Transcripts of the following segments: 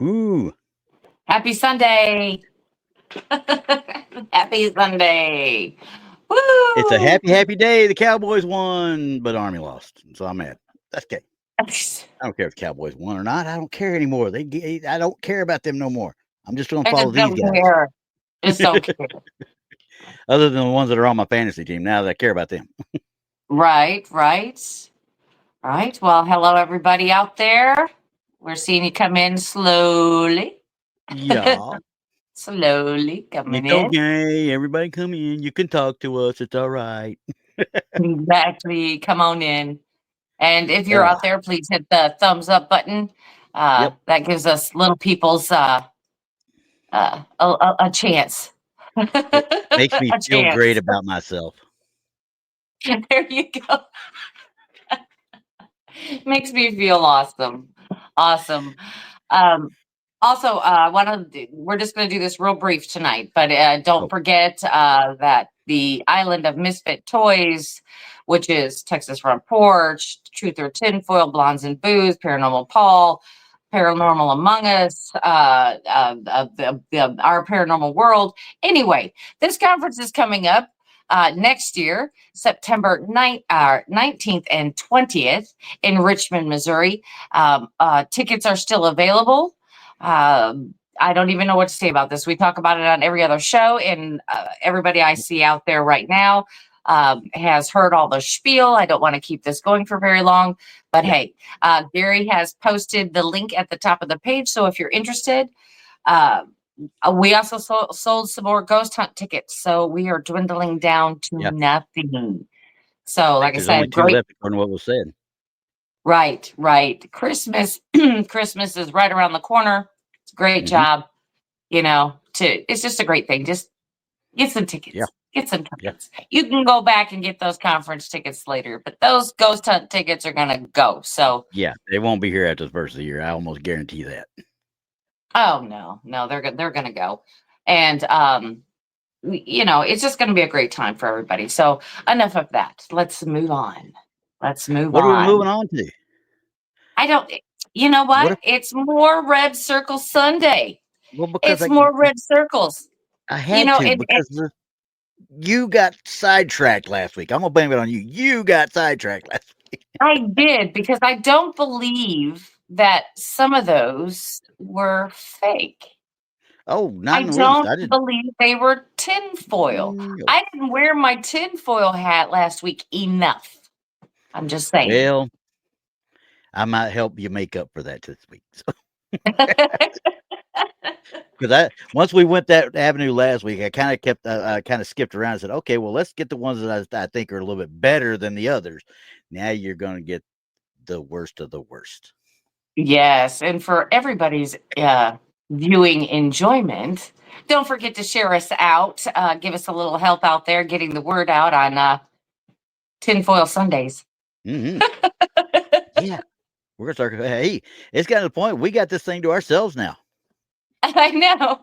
Woohoo! Happy Sunday. Happy Sunday. It's a Woo! happy day. The Cowboys won, but Army lost, so I'm mad. That's okay. I don't care if the Cowboys won or not. I don't care anymore. I don't care about them no more. I'm just going to I follow just these don't guys. care. Just don't care. Other than the ones that are on my fantasy team, now that I care about them. Right, right, right. Well, hello, everybody out there. We're seeing you come in slowly. Yeah, Slowly coming it's in. okay. Everybody come in. You can talk to us. It's all right. Exactly. Come on in. And if you're Uh, out there, please hit the thumbs up button. yep. That gives us little people's a chance. It makes me A feel great chance. about myself. There you go. Makes me feel awesome. Awesome. Um, also, we're just going to do this real brief tonight, but don't Oh, forget that the Island of Misfit Toys, which is Texas Front Porch, Truth or Tinfoil, Blondes and Booze, Paranormal Paul, Paranormal Among Us, Our Paranormal World. Anyway, this conference is coming up next year, September 19th and 20th in Richmond, Missouri. Tickets are still available. I don't even know what to say about this. We talk about it on every other show, and everybody I see out there right now has heard all the spiel. I don't want to keep this going for very long, but yeah. hey, Gary has posted the link at the top of the page. So if you're interested, uh, we also sold some more ghost hunt tickets. So we are dwindling down to Yeah. nothing. So, I think like I there's only said, two great. left according to what was said. Right, right. Christmas, Christmas is right around the corner. It's a great Hmm. job, it's just a great thing. Just get some Yeah. tickets. Get some Yeah. tickets. You can go back and get those conference tickets later, but those ghost hunt tickets are gonna go. So, Yeah. They won't be here after the first of the year. I almost guarantee that. oh no, they're gonna go. And it's just gonna be a great time for everybody. So enough of that. Let's move on. Let's move What are we moving on. on to? I don't you know What what? if, It's more Red Circle Sunday. well, because It's more red circles. I had to, It because you got sidetracked last week. I'm going to blame it on you. You got sidetracked last week. I did because I don't believe that some of those were fake. Oh, not I in the least. don't I didn't. believe they were tinfoil. No. I didn't wear my tinfoil hat last week enough. I'm just saying. Well, I might help you make up for that this week. So, because once we went that avenue last week, I kind of skipped around and said, okay, well, let's get the ones that I think are a little bit better than the others. Now you're going to get the worst of the worst. Yes, and for everybody's viewing enjoyment, don't forget to share us out. Give us a little help out there getting the word out on Tinfoil Sundays. Hmm. Yeah. We're gonna start. Hey, it's got to the point we got this thing to ourselves now. I know.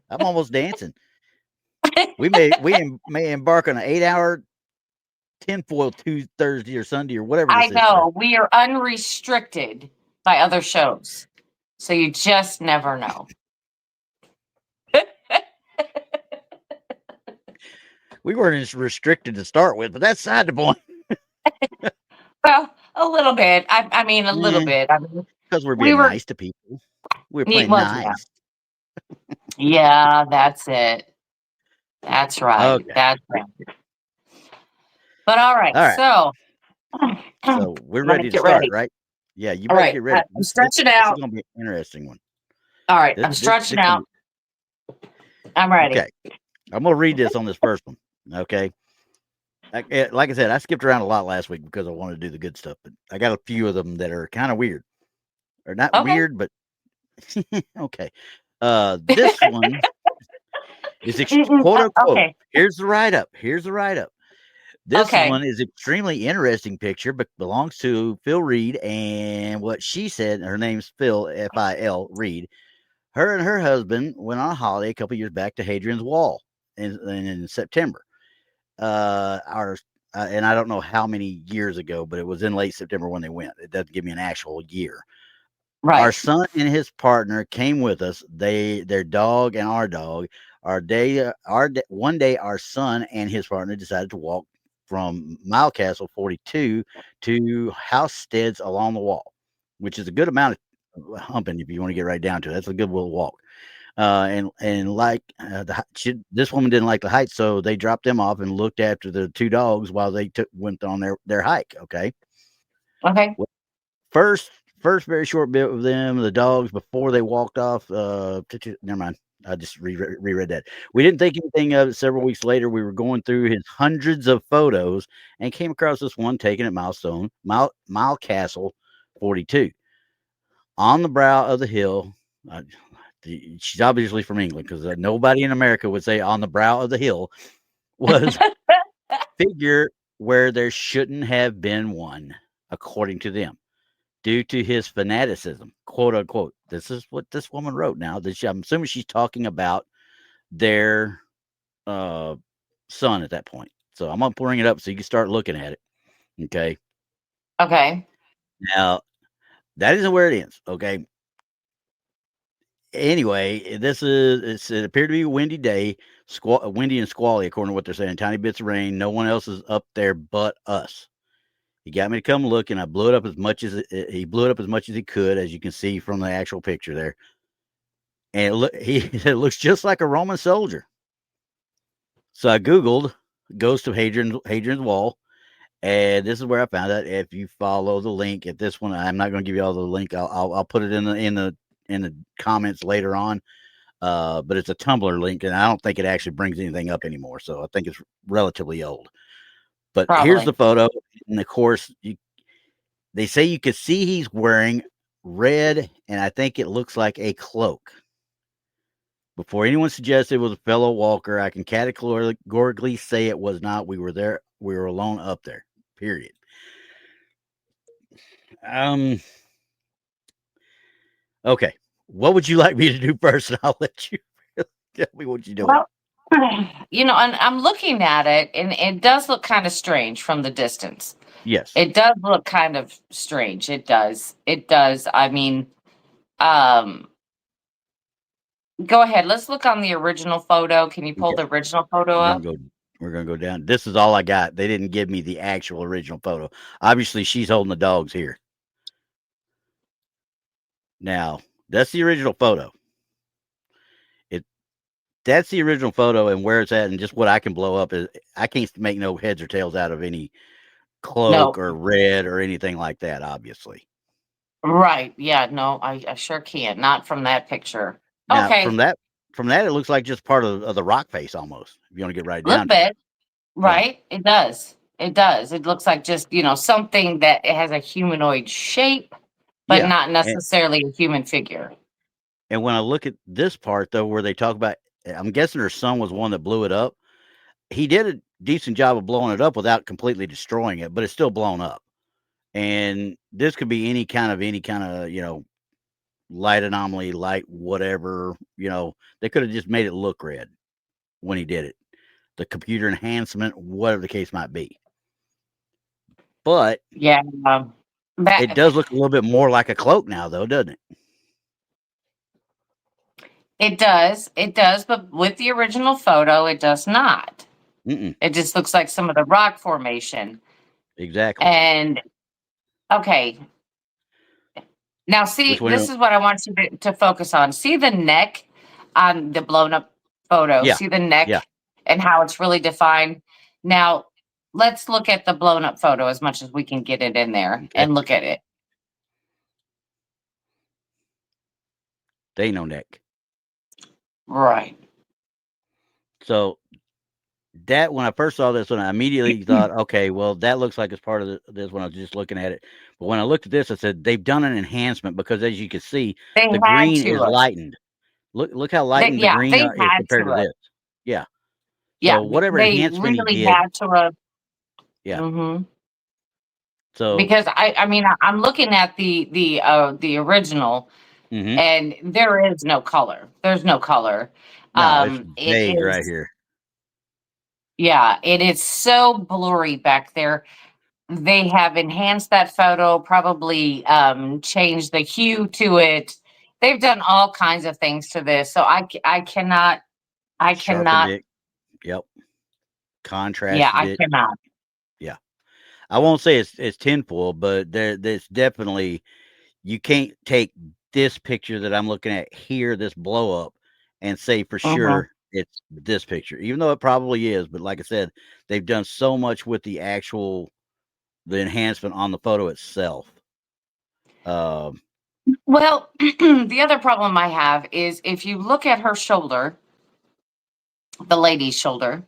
I'm almost dancing. We may embark on an 8-hour tinfoil Tuesday, Thursday, or Sunday, or whatever I this is. know. We are unrestricted by other shows. So you just never know. We weren't as restricted to start with, but that's side the point. Well, a little bit. I mean, a little Yeah, bit. I mean, because we're we being were, nice to people. We're playing well, yeah. nice. Yeah, that's it. That's right. Okay. That's right. But all right. All right. So So we're let me ready to get start, ready. right? Yeah, you All better right. get ready. I'm This stretching this is out. gonna be an interesting one. All right. This I'm this stretching this gonna out. be I'm ready. okay. I'm gonna read this on this first one. Okay. Like I said, I skipped around a lot last week because I wanted to do the good stuff, but I got a few of them that are kind of weird, or not Okay. weird, but okay. This one is quote unquote. Okay. Here's the write up. Here's the write up. This Okay. one is extremely interesting picture, but belongs to Phil Reed, and what she said. Her name's Phil Fil Reed. Her and her husband went on a holiday a couple years back to Hadrian's Wall in September. Our and I don't know how many years ago, but it was in late September when they went. It doesn't give me an actual year. Our Right. son and his partner came with us. Their dog and our dog. One day, our son and his partner decided to walk from Mile Castle 42 to house steads along the wall, which is a good amount of humping if you want to get right down to it. That's a good little walk. And like this woman didn't like the height, so they dropped them off and looked after the two dogs while they went on their hike. Okay. Okay. First first very short bit with them, the dogs before they walked off. Never mind. I just reread that. We didn't think anything of it. Several weeks later, we were going through his hundreds of photos and came across this one taken at Mile Castle 42 on the brow of the hill. Uh, she's obviously from England because nobody in America would say on the brow of the hill was figure where there shouldn't have been one, according to them, due to his fanaticism, quote unquote. This is what this woman wrote now. I'm assuming she's talking about their son at that point. So I'm going to bring it up so you can start looking at it. Okay. Okay. Now, that isn't where it ends. Okay. Anyway, it appeared to be a windy day, windy and squally, according to what they're saying. Tiny bits of rain. No one else is up there but us. He got me to come look, and I blew it up as much as he blew it up as much as he could, as you can see from the actual picture there. And it looks just like a Roman soldier. So I Googled Ghost of Hadrian's Wall, and this is where I found out. If you follow the link at this one, I'm not going to give you all the link. I'll put it in the comments later on. But it's a Tumblr link, and I don't think it actually brings anything up anymore. So I think it's relatively old. But here's Probably. the photo, and of course, they say you could see he's wearing red, and I think it looks like a cloak. Before anyone suggests it was a fellow walker, I can categorically say it was not. We were there. We were alone up there. Period. Okay. What would you like me to do first? And I'll let you tell me what you're doing. Well, and I'm looking at it, and it does look kind of strange from the distance. Yes. It does look kind of strange. It does. It does. I mean, um, go ahead. Let's look on the original photo. Can you pull Okay. the original photo We're up? gonna go. We're gonna go down. This is all I got. They didn't give me the actual original photo. Obviously, she's holding the dogs here. Now, that's the original photo. That's the original photo, and where it's at, and just what I can blow up is I can't make no heads or tails out of any cloak No. or red or anything like that. Obviously. Right. Yeah. No, I sure can't. Not from that picture. Now, Okay. from that, it looks like just part of the rock face almost. If you want to get right A little down to it. bit. Yeah. Right. It does. It does. It looks like just, something that it has a humanoid shape, but Yeah. not necessarily a human figure. And when I look at this part though, where they talk about, I'm guessing her son was one that blew it up. He did a decent job of blowing it up without completely destroying it, but it's still blown up. And this could be any kind of light anomaly, light whatever. They could have just made it look red when he did it. The computer enhancement, whatever the case might be. But Yeah. it does look a little bit more like a cloak now, though, doesn't it? It does. It does. But with the original photo, it does not. Mm-mm. It just looks like some of the rock formation. Exactly. And okay. Now, see, Which one? this is what I want you to focus on. See the neck on the blown up photo. Yeah. See the neck Yeah. and how it's really defined. Now, let's look at the blown up photo as much as we can get it in there Okay. and look at it. They ain't no neck. Right. So that when I first saw this one, I immediately thought, okay, well, that looks like it's part of this when I was just looking at it. But when I looked at this, I said they've done an enhancement because, as you can see, They the had green is to. lightened. Look how lightened the green They is had compared to to. this. Yeah. Yeah, So whatever they enhancement he really did, had to. yeah. Mm-hmm. So Because I mean, I'm looking at the original, mhm. and there is no color. There's no color. No, it's It vague right is, here. yeah, it is so blurry back there. they have enhanced that photo, probably changed the hue to it. They've done all kinds of things to this. So I cannot, I Sharpened cannot, it. Yep. yeah, Contrasted I it. cannot. Yeah. I won't say it's tinfoil, but there's definitely you can't take this picture that I'm looking at here, this blow up, and say for Mhm. sure it's this picture, even though it probably is. But like I said, they've done so much with the enhancement on the photo itself. Um, Well, the other problem I have is if you look at her shoulder, the lady's shoulder,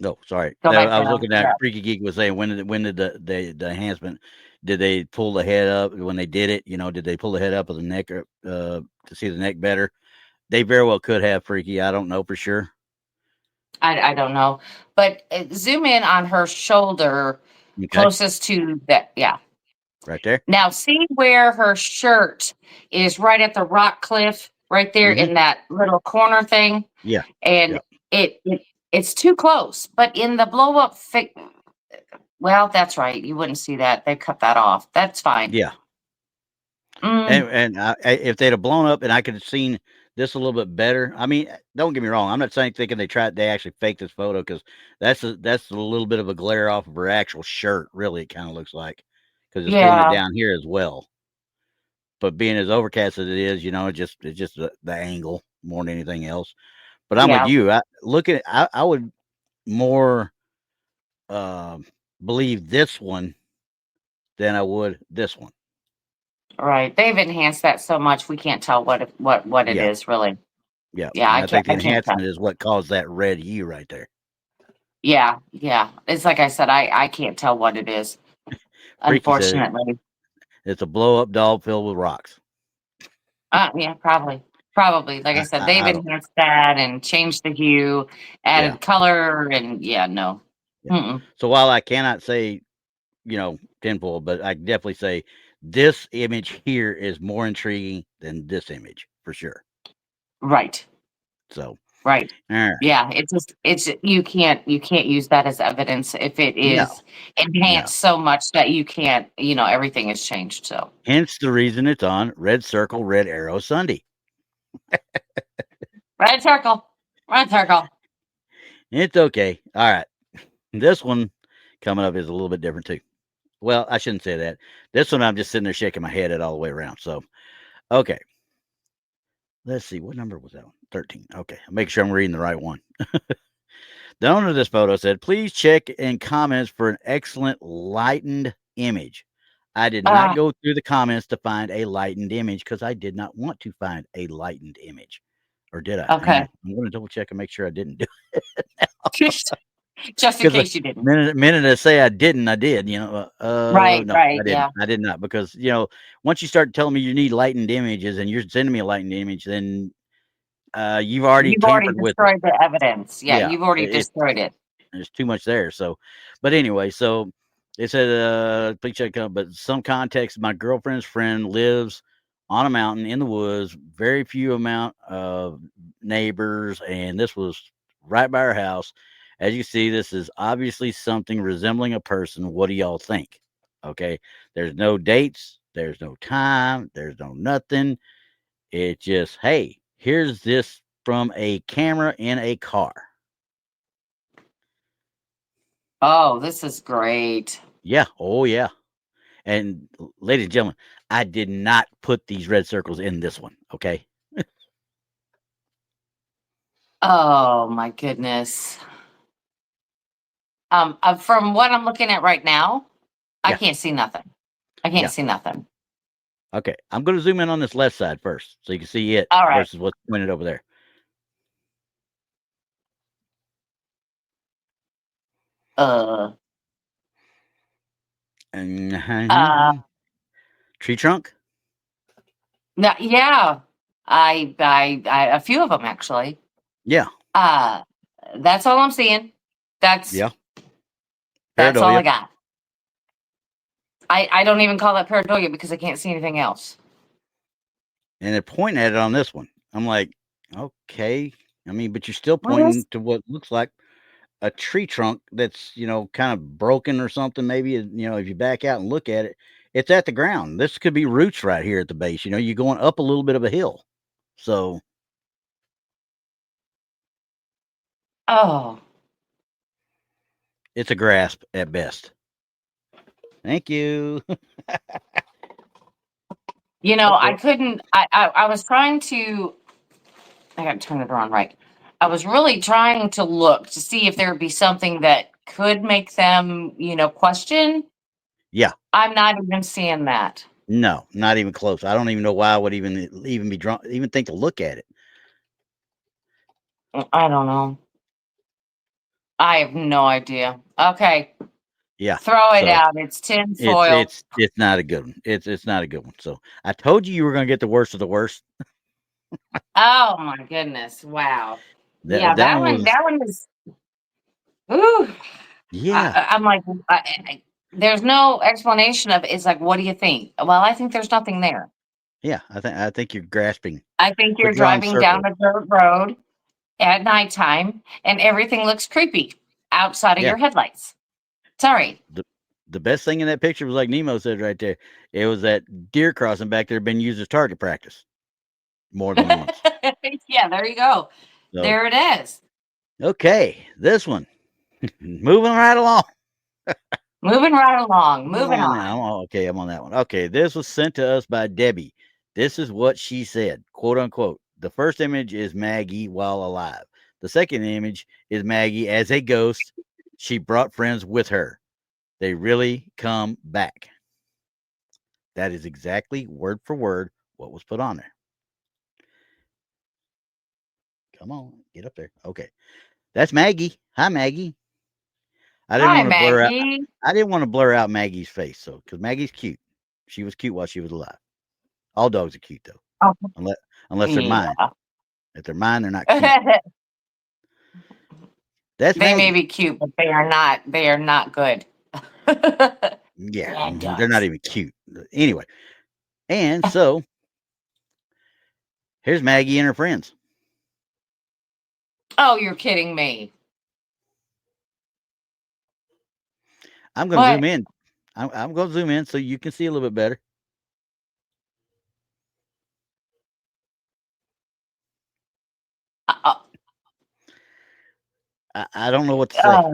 no, sorry, go back I was down. looking at Yeah. Freaky Geek was saying when did the enhancement? Did they pull the head up when they did it? Did they pull the head up of the neck to see the neck better? They very well could have, Freaky. I don't know for sure. I don't know. But zoom in on her shoulder Okay, closest to that. Yeah. right there. Now see where her shirt is right at the rock cliff, right there Hmm. in that little corner thing. Yeah, And yeah, it's too close. But in the blow up well, that's right. You wouldn't see that. They cut that off. That's fine. yeah. Mm, And if they'd have blown up and I could have seen this a little bit better, I mean, don't get me wrong. I'm not saying thinking they actually faked this photo because that's a little bit of a glare off of her actual shirt. Really, it kind of looks like because it's doing it yeah. down here as well. But being as overcast as it is, it's just the angle more than anything else. But I'm with Yeah. you. I would more um believe this one than I would this one. Right. They've enhanced that so much we can't tell what it Yeah, is really. yeah. Yeah, And I think the I can't tell. enhancement is what caused that red hue right there. Yeah, yeah. It's like I said, I can't tell what it is, Freaky said unfortunately. it's a blow up doll filled with rocks. Yeah, probably. Probably. Like I said, they've I don't. enhanced that and changed the hue, Yeah, added color, and yeah, no. yeah. Mm-mm. So while I cannot say tenfold, but I can definitely say this image here is more intriguing than this image for sure. Right. So Right. all right, Yeah, it's you can't use that as evidence if it no, is no. enhanced so much that you can't, everything has changed. So Hence the reason it's on Red Circle, Red Arrow Sunday. red circle, red circle. It's okay. All right, this one coming up is a little bit different too. Well, I shouldn't say that. This one I'm just sitting there shaking my head at all the way around. So okay, let's see what number was that one. 13. Okay, I'll make sure I'm reading the right one. The owner of this photo said, please check in comments for an excellent lightened image. I did not Ah, go through the comments to find a lightened image because I did not want to find a lightened image. Or did I? Hang okay. on. I'm going to double check and make sure I didn't do Just in because the case you didn't. minute I say I didn't, I did. Right, No, right, I didn't. yeah. I did not because once you start telling me you need lightened images and you're sending me a lightened image, then you've already You've already tampered with it. destroyed the evidence. Yeah, Yeah, you've already destroyed it. there's too much there. So, but anyway, so it said, please check out, but some context, my girlfriend's friend lives on a mountain in the woods, very few amount of neighbors, and this was right by her house. As you see, this is obviously something resembling a person. What do y'all think? Okay. There's no dates. There's no time. There's no nothing. It just, hey, here's this from a camera in a car. Oh, this is great. Yeah. Oh, yeah. And ladies and gentlemen, I did not put these red circles in this one. Okay. Oh my goodness. From what I'm looking at right now, I Yeah. can't see nothing. I can't Yeah. see nothing. Okay. I'm going to zoom in on this left side first so you can see it All right. versus what's pointed over there. Uh, uh, And tree trunk. yeah. A few of them actually. Yeah. Uh, that's all I'm seeing. That's Yeah. that's all I Pareidolia. got. I don't even call that pareidolia because I can't see anything else. And they're pointing at it on this one. I'm like, okay. I mean, but you're still What is? pointing to what looks like. a tree trunk that's, kind of broken or something. Maybe, if you back out and look at it, it's at the ground. This could be roots right here at the base. You're going up a little bit of a hill. So Oh, it's a grasp at best. Thank you. I Uh-oh. couldn't. I was trying to. I got to turn it on right. I was really trying to look to see if there would be something that could make them, question. Yeah. I'm not even seeing that. No, not even close. I don't even know why I would even be drawn, even think to look at it. I don't know. I have no idea. Okay, Yeah. throw it So out. It's it's tinfoil. it's it's not a good one. It's not a good one. So I told you were gonna get the worst of the worst. Oh my goodness! Wow. Yeah, That that one one. was, That one is. Ooh. yeah. I'm like, there's no explanation of. It's like, what do you think? Well, I think there's nothing there. Yeah. I think you're grasping, I think but you're drawing driving down circles. a dirt road at nighttime and everything looks creepy outside of Yeah. your headlights. Sorry. The the best thing in that picture was like Nemo said right there. It was that deer crossing back there been used as target practice more than once. Yeah, there you go. So There it is. okay, this one. Moving right along. Moving right along. I'm Moving on that. on. Okay, I'm on that one. Okay, this was sent to us by Debbie. This is what she said, quote unquote. The first image is Maggie while alive. The second image is Maggie as a ghost. She brought friends with her. They really come back. That is exactly word for word what was put on there. Come on, get up there. Okay. That's Maggie. Hi, Maggie. I didn't Hi, want to blur out Maggie. I didn't want to blur out Maggie's face, so because Maggie's cute. She was cute while she was alive. All dogs are cute though. Oh, Unless unless they're mine. yeah. If they're mine, they're not cute. That's They may Maggie. be cute, but they are not. They are not good. Yeah, Bad they're not dogs. even cute. Anyway, and so here's Maggie and her friends. Oh, you're kidding me. I'm going to What? zoom in. I'm going to zoom in so you can see a little bit better. Uh, I don't know what to say. uh,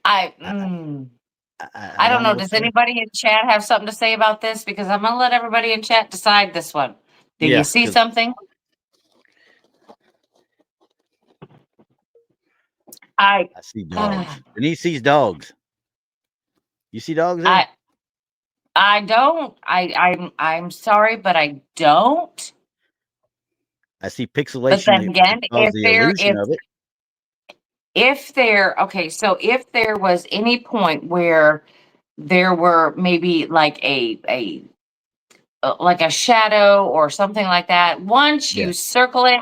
I. I, Mm. I I don't don't know know. what Does to say. anybody in chat have something to say about this? Because I'm gonna let everybody in chat decide this one. Do you Yeah, see because something? I, I see uh, dogs. Denise sees dogs. You see dogs there? I, I don't. I'm sorry, but I don't. I see But pixelation then to again, cause the illusion of it. if there, okay, so if there was any point where there were maybe like a shadow or something like that, once Yeah, you circle it,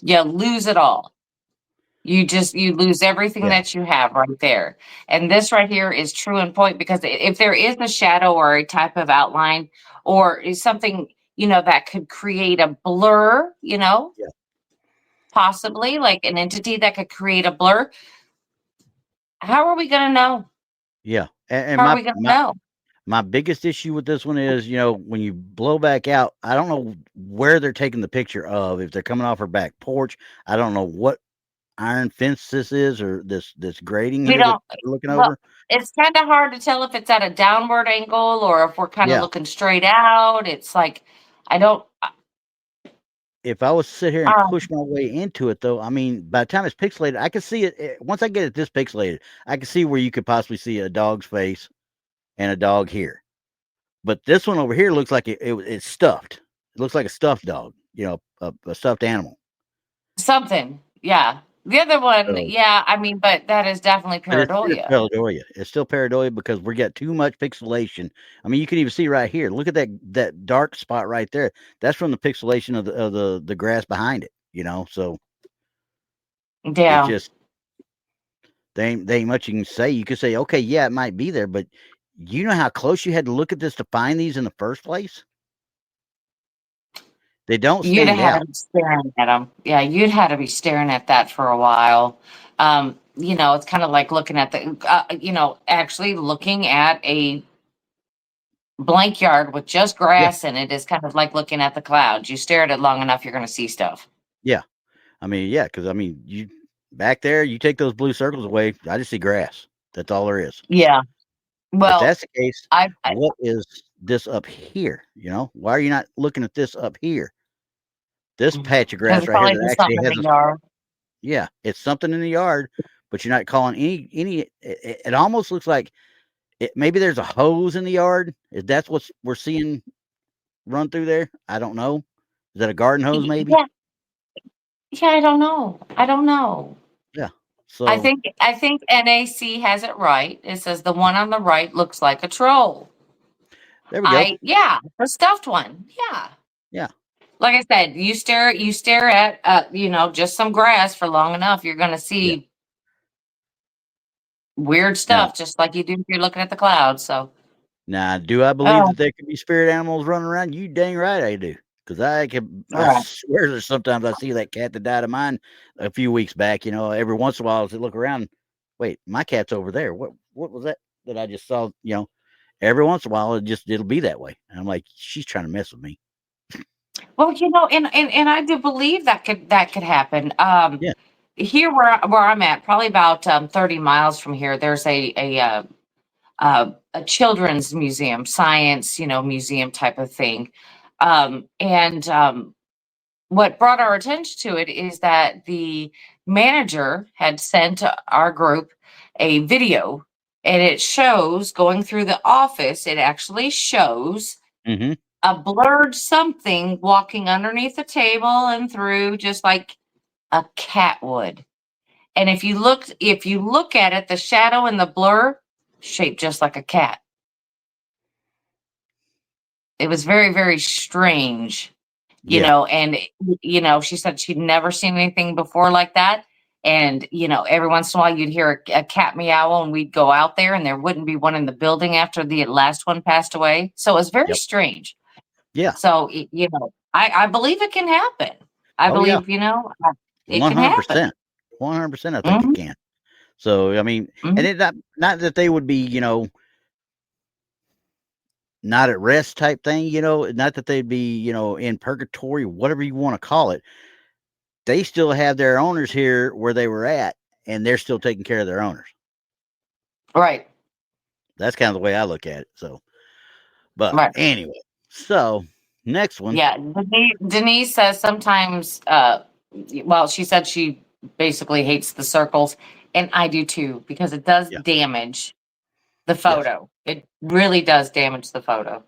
you lose it all. You lose everything yeah, that you have right there. And this right here is true in point because if there is a shadow or a type of outline or is something, that could create a blur, yeah, possibly like an entity that could create a blur, how are we going to know? yeah. And How are my we going to my know? my biggest issue with this one is, when you blow back out, I don't know where they're taking the picture of. If they're coming off her back porch, I don't know what iron fence this is or this grating We here that don't, we're looking well, over. it's kind of hard to tell if it's at a downward angle or if we're kind of Yeah. looking straight out. It's like, I don't, If I was to sit here and uh, push my way into it, though, I mean, by the time it's pixelated, I can see it. Once I get it this pixelated, I can see where you could possibly see a dog's face and a dog here. But this one over here looks like it's stuffed. It looks like a stuffed dog, a stuffed animal. something. Yeah. The other one, So, yeah, I mean, but that is definitely but it's still pareidolia. pareidolia. It's still pareidolia because we got too much pixelation. I mean, you can even see right here. Look at that dark spot right there. That's from the pixelation of the grass behind it. So it Yeah. just they ain't much you can say. You could say, okay, yeah, it might be there, but you know how close you had to look at this to find these in the first place? They don't You'd have stand had out. to be staring at them. Yeah, you'd had to be staring at that for a while. It's kind of like looking at actually looking at a blank yard with just Yeah, grass in it is kind of like looking at the clouds. You stare at it long enough, you're going to see stuff. yeah. I mean, yeah, because I mean, you back there, you take those blue circles away, I just see grass. That's all there is. Yeah. If Well, that's the case, I what is this up here? You know, why are you not looking at this up here? This patch of because grass it's right here probably that just actually something in has the a yard. yeah, it's something in the yard, but you're not calling any. It almost looks like maybe there's a hose in the yard. If that's what we're seeing run through there, I don't know. Is that a garden hose? Maybe. Yeah, yeah. I don't know. I don't know. Yeah. I So think I think NAC has it right. It says the one on the right looks like a troll. there we go. Yeah, the stuffed one. Yeah. Yeah. Like I said, you stare at just some grass for long enough, you're gonna Yeah. see weird Now, stuff just like you do if you're looking at the clouds. So now, do I believe oh, that there could be spirit animals running around? You dang right I do. Because all I right. swear there's sometimes I see that cat that died of mine a few weeks back. You know, every once in a while as I look around, wait, my cat's over there. What was that I just saw? You know, every once in a while it'll be that way. And I'm like, she's trying to mess with me. Well, and I do believe that could happen. Yeah. Here where I'm at, probably about 30 miles from here, there's a children's museum, science, museum type of thing. And what brought our attention to it is that the manager had sent our group a video, and it shows going through the office, it actually shows Mm-hmm. a blurred something walking underneath the table and through just like a cat would. And if you look at it, the shadow and the blur shaped just like a cat. It was very, very strange, Yeah. and she said she'd never seen anything before like that. And every once in a while you'd hear a cat meow, and we'd go out there and there wouldn't be one in the building after the last one passed away. So it was very Yep. strange. Yeah. So I believe it can happen. I Oh yeah. believe it One can hundred happen. percent. 100%. I think it Hmm. can. So I mean, and Hmm. it not that they would be, not at rest type thing, not that they'd be, in purgatory, whatever you want to call it. They still have their owners here where they were at, and they're still taking care of their owners. Right. That's kind of the way I look at it. So, but Right. anyway, so next one. Yeah. Denise says sometimes. Well, she said she basically hates the circles, and I do too because it does Yeah. damage the Yes. photo. It really does damage the photo.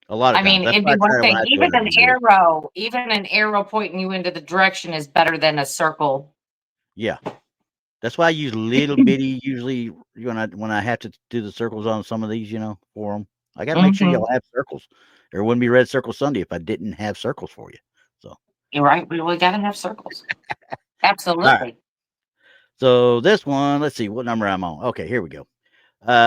A lot of I times. mean, That's it'd why be I one try when thing. I do it. I do do it. Even an arrow pointing you into the direction is better than a circle. Yeah. That's why I use little bitty usually when I have to do the circles on some of these, for them. I got to make sure Hmm. y'all have circles. There wouldn't be Red Circle Sunday if I didn't have circles for you. So, You're right. We got to have circles. all right. Absolutely. So this one, let's see what number I'm on. Okay, here we go.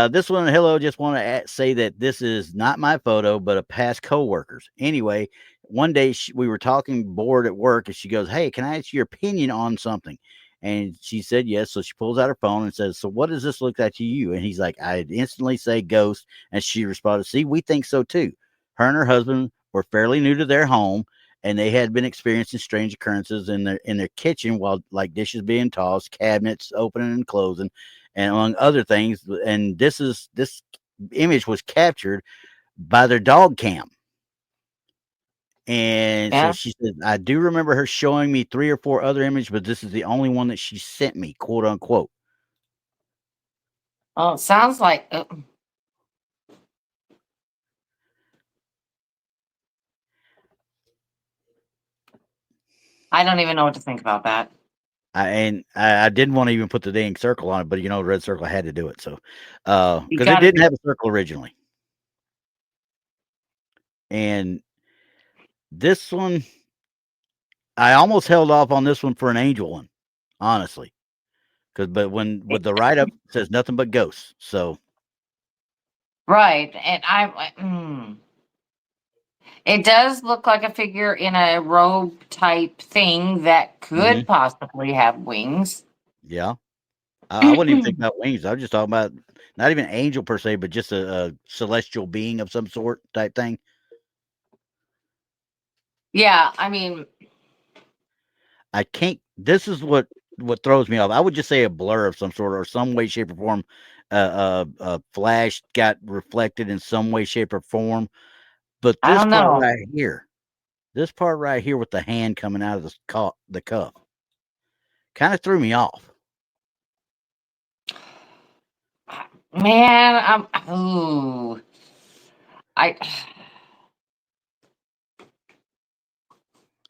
This one, hello, just want to say that this is not my photo, but a past coworker's. Anyway, one day we were talking bored at work, and she goes, "Hey, can I ask your opinion on something?" And she said yes. So she pulls out her phone and says, "So what does this look like to you?" And he's like, "I instantly say ghost." And she responded, "See, we think so too." Her and her husband were fairly new to their home, and they had been experiencing strange occurrences in their kitchen, while like dishes being tossed, cabinets opening and closing, and among other things. And this image was captured by their dog cam. And so Yeah. she said, I do remember her showing me 3 or 4 other images, but this is the only one that she sent me, quote unquote. Oh, it sounds like I don't even know what to think about that. I didn't want to even put the dang circle on it, but the red circle, I had to do it. So, You because it got to didn't be have a circle originally. And this one, I almost held off on this one for an angel one, honestly. But when with the write up says nothing but ghosts. So right. And It does look like a figure in a robe type thing that Hmm. could possibly have wings. Yeah. I wouldn't even think about wings. I was just talking about not even angel per se, but just a celestial being of some sort type thing. Yeah, I mean, I can't. This is what throws me off. I would just say a blur of some sort, or some way, shape, or form. A flash got reflected in some way, shape, or form. But I this don't part know. right here with the hand coming out of the cuff, kind of threw me off. Man, ooh, I,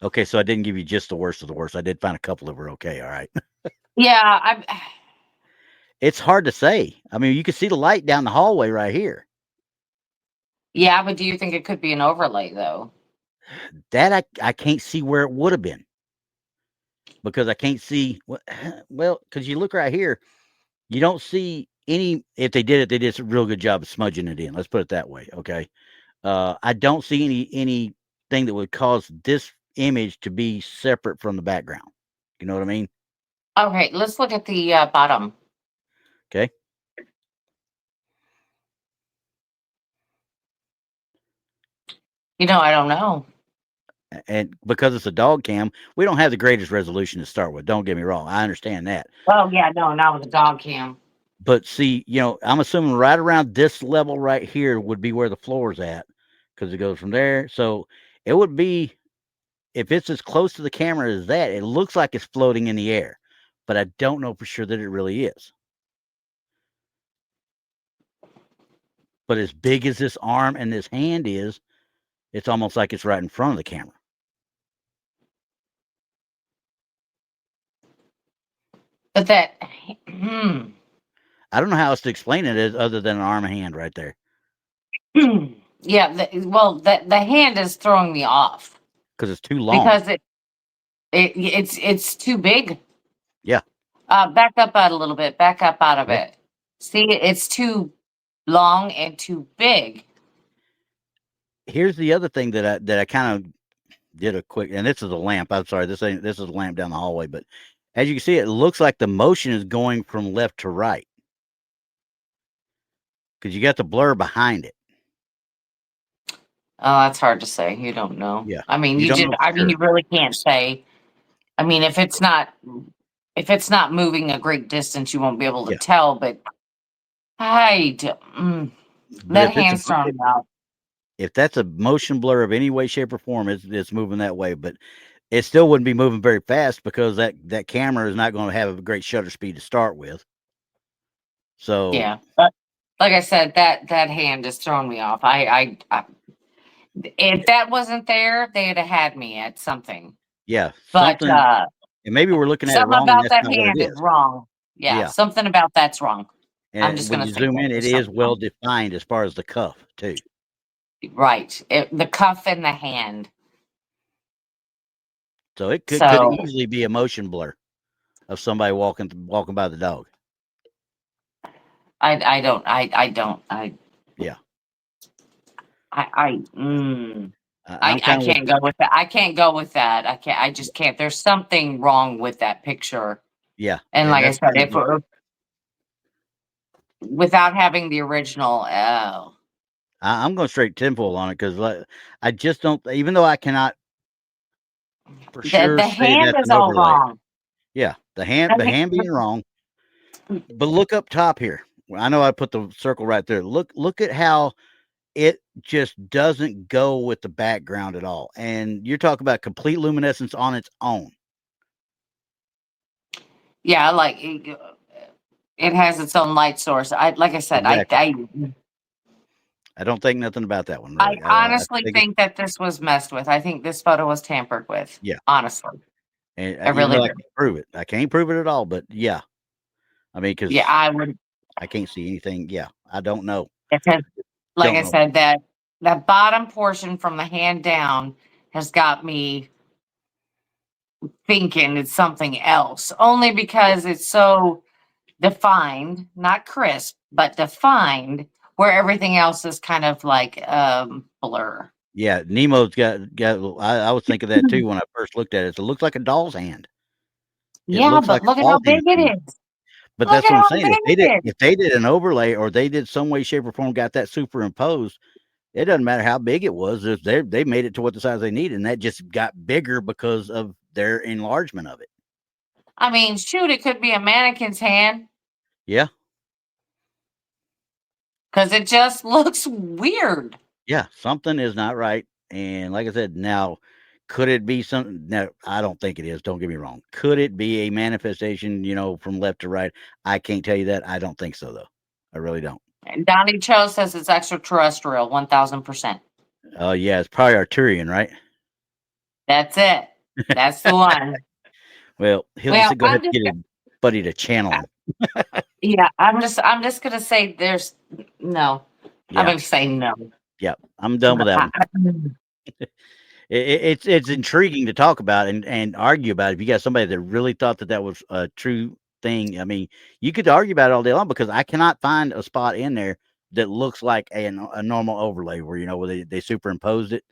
Okay, so I didn't give you just the worst of the worst. I did find a couple that were okay. All right. yeah, It's hard to say. I mean, you can see the light down the hallway right here. yeah, but do you think it could be an overlay though? That I can't see where it would have been because I can't see. Well, because you look right here, you don't see any. If they did it, they did a real good job of smudging it in. Let's put it that way. Okay. I don't see anything that would cause this image to be separate from the background. You know what I mean? Okay, let's look at the bottom. Okay. I don't know. And because it's a dog cam, we don't have the greatest resolution to start with. Don't get me wrong. I understand that. Oh yeah, no, not with the dog cam. But see, I'm assuming right around this level right here would be where the floor's at because it goes from there. So it would be, if it's as close to the camera as that, it looks like it's floating in the air, but I don't know for sure that it really is. But as big as this arm and this hand is, it's almost like it's right in front of the camera. But that, hmm, I don't know how else to explain it other than an arm and hand right there yeah. Well, the hand is throwing me off because it's too long. because it's too big. Yeah. Back up out a little bit. Back up out of Okay. it. See, it's too long and too big. Here's the other thing that I kind of did a quick, and this is a lamp. I'm sorry, this is a lamp down the hallway, but as you can see, it looks like the motion is going from left to right because you got the blur behind it. Oh, that's hard to say. You don't know. Yeah, I mean, you you don't just. know for I mean, sure. you really can't say. I mean, if it's not moving a great distance, you won't be able to Yeah, tell. But but that hand's thrown out. if that's a motion blur of any way, shape, or form, it's moving that way. But it still wouldn't be moving very fast because that camera is not going to have a great shutter speed to start with. So Yeah, but like I said, that hand has thrown me off. If that wasn't there, they'd have had me at something. yeah, But something, and maybe we're looking at it something wrong, and about that's that not what it hand is is. wrong. Yeah, Yeah, something about that's wrong. I'm and just when gonna you say zoom that in, it there's is something well wrong. defined as far as the cuff too. Right, the cuff and the hand. So it could So easily be a motion blur of somebody walking by the dog. Yeah, I I mm, I'm I kind of with can't go with that. I can't go with that. I can't. I just can't. There's something wrong with that picture. yeah, And and like I that's said, kind of if without having the original, I'm going straight tinfoil on it because I just don't. Even though I cannot for sure the say hand that's is an all overlay. wrong. Yeah, I the hand being wrong. mean, But look up top here. Well, I know I put the circle right there. Look at how it just doesn't go with the background at all. And you're talking about complete luminescence on its own. yeah, like it has its own light source. Like I said, Exactly. I don't think nothing about that one I really. I honestly think it's think that this was messed with. I think this photo was tampered with. yeah. Honestly, And I even really though I do. can't prove it, I can't prove it at all. But yeah, I mean, Yeah, because I would. I can't see anything. Yeah, I don't know. Because, like Don't I know. said, that bottom portion from the hand down has got me thinking it's something else. Only Yeah. because it's so defined, not crisp, but defined, where everything else is kind of like blur. Yeah, Nemo's got. I was thinking that too when I first looked at it. So it looks like a doll's hand. It Yeah, looks but like a look at how doll's big hand to me. it is. But Look that's at what I'm how saying. big it is. If they did an overlay or they did some way, shape, or form, got that superimposed, it doesn't matter how big it was. If they made it to what the size they needed, and that just got bigger because of their enlargement of it. I mean, shoot, it could be a mannequin's hand Yeah, because it just looks weird. yeah, something is not right. And like I said, now could it be something? No, I don't think it is. Don't get me wrong. Could it be a manifestation? From left to right? I can't tell you that. I don't think so, though. I really don't. And Donnie Cho says it's extraterrestrial, 1000%. Oh yeah, it's probably Arturian, right? That's it. That's the one. Well, he'll Well, just go ahead and get his buddy to channel him. yeah, I'm just gonna say there's no. I'm Yeah, gonna say no. yeah. I'm done with that I- one. I- It's intriguing to talk about and argue about. If you got somebody that really thought that was a true thing, I mean, you could argue about it all day long because I cannot find a spot in there that looks like a normal overlay where they superimposed it.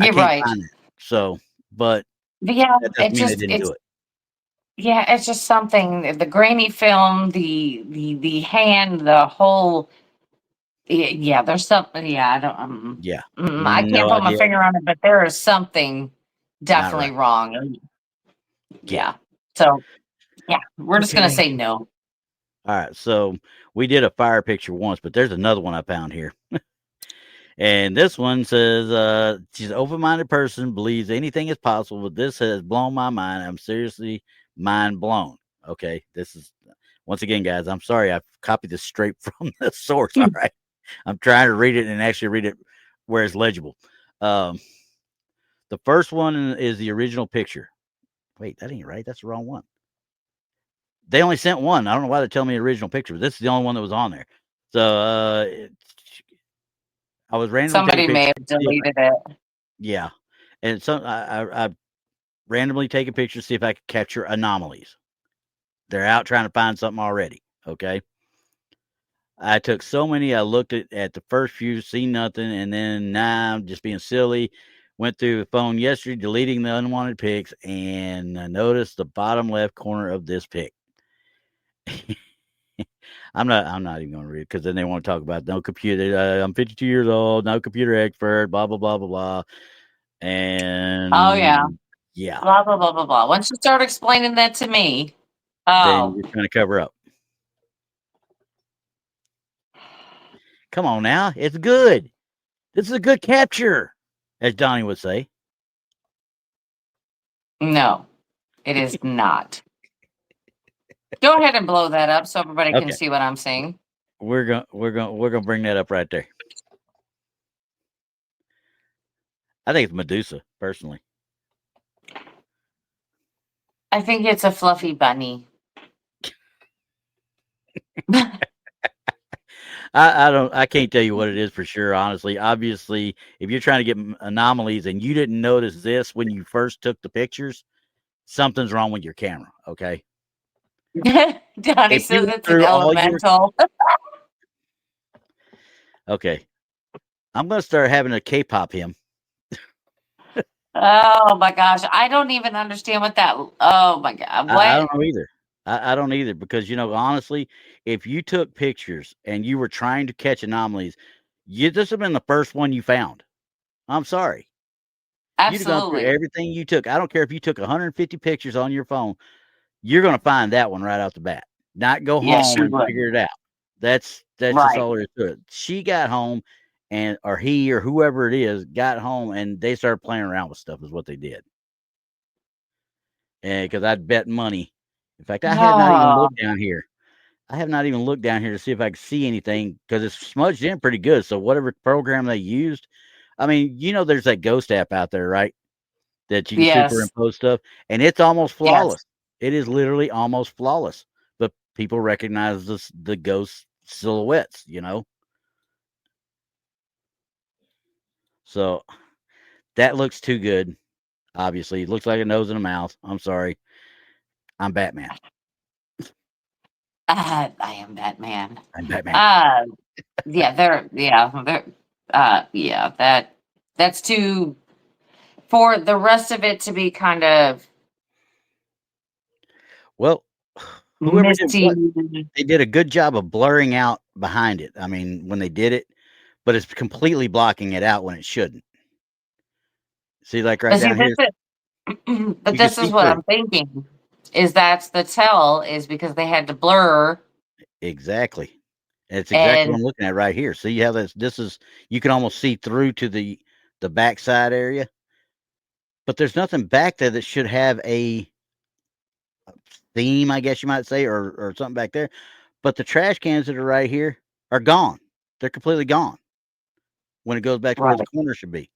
I You're can't right. find it. So, but But yeah, that doesn't mean they didn't do it. it's just something. The grainy film, the hand, the whole. Yeah, there's something. Yeah, I don't. Yeah, I can't no put my idea. finger on it, but there is something Not definitely right. wrong. Yeah. Yeah. So yeah, we're just gonna Okay. say no. All right. So we did a fire picture once, but there's another one I found here. And this one says, she's an open minded person, believes anything is possible, but this has blown my mind. I'm seriously mind blown. Okay. This is, once again, guys, I'm sorry. I copied this straight from the source. All right. I'm trying to read it and actually read it where it's legible. Um, the first one is the original picture. Wait, that ain't right. That's the wrong one. They only sent one. I don't know why they're telling me the original picture. This is the only one that was on there. So I was randomly taking Somebody may pictures. have deleted it. Yeah, and so I randomly take a picture to see if I could capture anomalies. They're out trying to find something already. Okay. I took so many. I looked at the first few, seen nothing, and then now I'm just being silly. Went through the phone yesterday, deleting the unwanted pics, and I noticed the bottom left corner of this pic. I'm not even going to read it because then they want to talk about no computer. I'm 52 years old, no computer expert, blah blah blah blah blah. Oh yeah. And yeah, Blah blah blah blah blah. Once you start explaining that to me, then oh you're trying to cover up. Come on now, it's good. This is a good capture, as Donnie would say. no, it is not. Go ahead and blow that up so everybody can Okay, see what I'm saying. we're gonna bring that up right there. I think it's Medusa, personally. I think it's a fluffy bunny. I can't tell you what it is for sure, honestly. Obviously, if you're trying to get anomalies and you didn't notice this when you first took the pictures, something's wrong with your camera. Okay. Donnie If you says went it's an through all your elemental. okay, I'm gonna start having a K-pop hymn. Oh my gosh. I don't even understand what that. Oh my God. I What? don't know either. I don't either because honestly, if you took pictures and you were trying to catch anomalies, this have been the first one you found. I'm sorry. You'd have gone through Absolutely. everything you took. I don't care if you took 150 pictures on your phone, you're gonna find that one right off the bat. Not go Yes, home you and would. figure it out. That's just Right. all there is to it. She got home and or he or whoever it is got home and they started playing around with stuff is what they did. And because I'd bet money. In fact, I have not even Oh, looked down here. I have not even looked down here to see if I can see anything because it's smudged in pretty good. So whatever program they used, I mean, there's that Ghost app out there, right? That you can yes. superimpose stuff, and it's almost Yes. flawless. It is literally almost flawless, but people recognize the ghost silhouettes. So that looks too good. Obviously, it looks like a nose and a mouth. I'm sorry, I'm Batman. I am Batman. I'm Batman. Uh, yeah, they're, yeah, that. That's too, for the rest of it to be kind of Well, whoever did misty. what, they did a good job of blurring out behind it. I mean, when they did it, but it's completely blocking it out when it shouldn't. See, like right But see, down here, but you can this is see what through. I'm thinking is that's the tell is because they had to blur Exactly. And it's exactly what and I'm looking at right here. See how this is, you can almost see through to the backside area, but there's nothing back there that should have a theme, I guess you might say, or something back there. But the trash cans that are right here are gone. They're completely gone when it goes back to where the right, corner should be.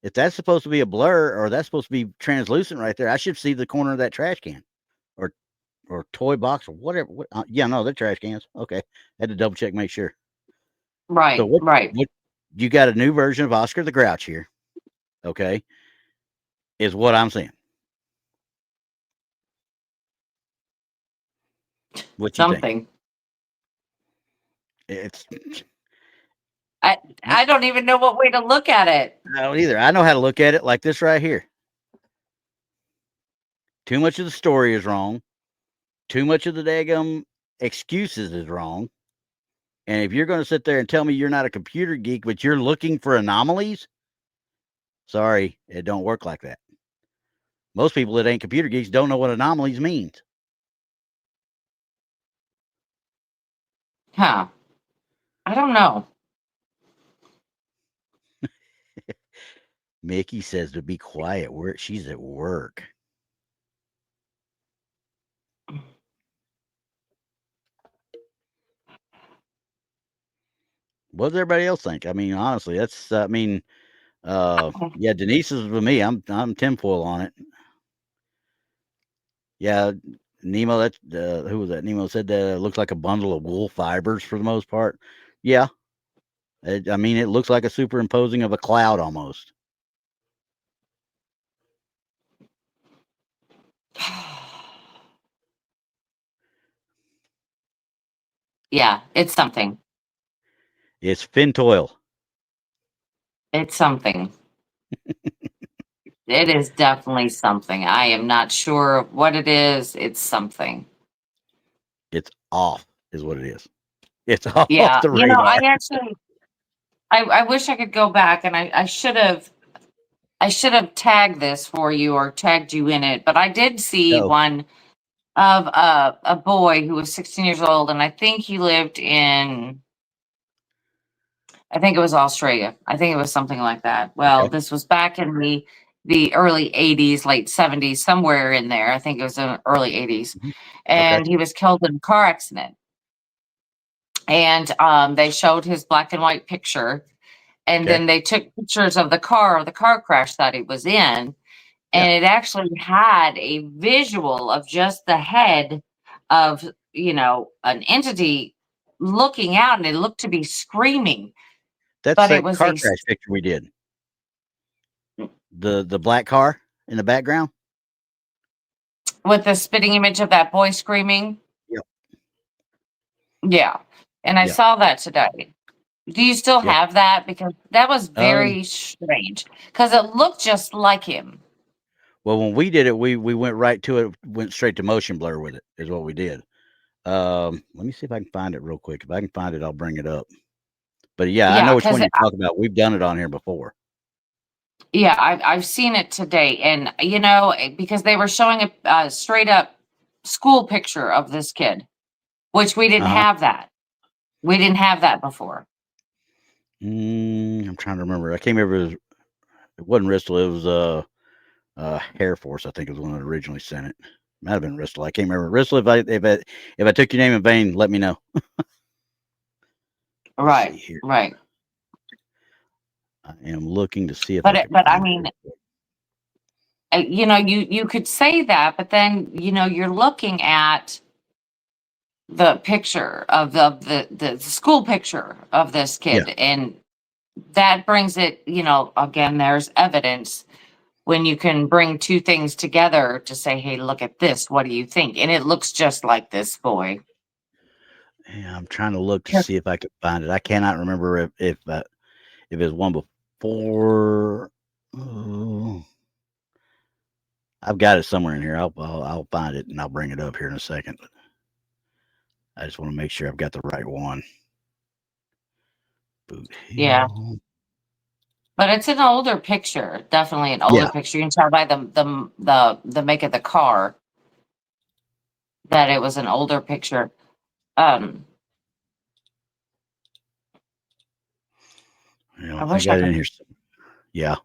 If that's supposed to be a blur or that's supposed to be translucent right there, I should see the corner of that trash can or toy box or whatever. Yeah, no, they're trash cans. Okay, had to double check, make sure. So right, right. what you got a new version of Oscar the Grouch here? Okay, is what I'm saying. What you think? Something. It's I don't even know what way to look at it. I don't either. I know how to look at it like this right here. Too much of the story is wrong. Too much of the daggum excuses is wrong. And if you're going to sit there and tell me you're not a computer geek, but you're looking for anomalies, sorry, it don't work like that. Most people that ain't computer geeks don't know what anomalies means. Huh. I don't know. Mickey says to be quiet. She's at work. What does everybody else think? I mean, honestly, that's yeah, Denise is with me. I'm tinfoil on it. Yeah, Nemo. That's who was that? Nemo said that it looks like a bundle of wool fibers for the most part. Yeah, I mean, it looks like a superimposing of a cloud almost. Yeah, it's something. It's Fintoil. It's something. It is definitely something. I am not sure what it is. It's something. It's off, is what it is. It's off Yeah. the You know, radar. I actually I wish I could go back and I should have tagged this for you or tagged you in it, but I did see No, one of a boy who was 16 years old, and I think he lived in, I think it was Australia. I think it was something like that. Well, okay, this was back in the early 80s, late 70s, somewhere in there. I think it was in the early 80s. mhm, okay, And he was killed in a car accident. And they showed his black and white picture. And okay, then they took pictures of the car crash that he was in. yeah. And it actually had a visual of just the head of, an entity looking out, and it looked to be screaming, That's but it that was car crash picture we did. The black car in the background. with the spitting image of that boy screaming. Yep, Yeah. And I yep, saw that today. Do you still yeah. have that? Because that was Um, very strange. Because it looked just like him. well, when we did it, we went right to it, went straight to motion blur with it, is what we did. Let me see if I can find it real quick. If I can find it, I'll bring it up. But yeah, I know Yeah, which because one you're talking about. We've done it on here before. yeah, I've seen it today, and because they were showing a straight up school picture of this kid, which we didn't Uh-huh. have that. We didn't have that before. I'm trying to remember. I can't remember. It wasn't Bristol. It was Hair Force. I think it was one that originally sent it. Might have been Bristol. I can't remember. Bristol. If I took your name in vain, let me know. Let's see Right, here. right. I am looking to see if But I can but I find it mean, real quick. you could say that, but then you're looking at the picture of the school picture of this Yeah, kid, and that brings it. Again, there's evidence when you can bring two things together to say, hey, look at this, what do you think? And it looks just like this boy. yeah. I'm trying to look to see if I can find it. I cannot remember if it was one before. for. Oh, I've got it somewhere in here. I'll find it and I'll bring it up here in a second. I just want to make sure I've got the right one. Boot Yeah. Hill. But it's an older picture. Definitely an older Yeah. picture. You can tell by the make of the car that it was an older picture. Um, I I wish I got it in could. here. Yeah.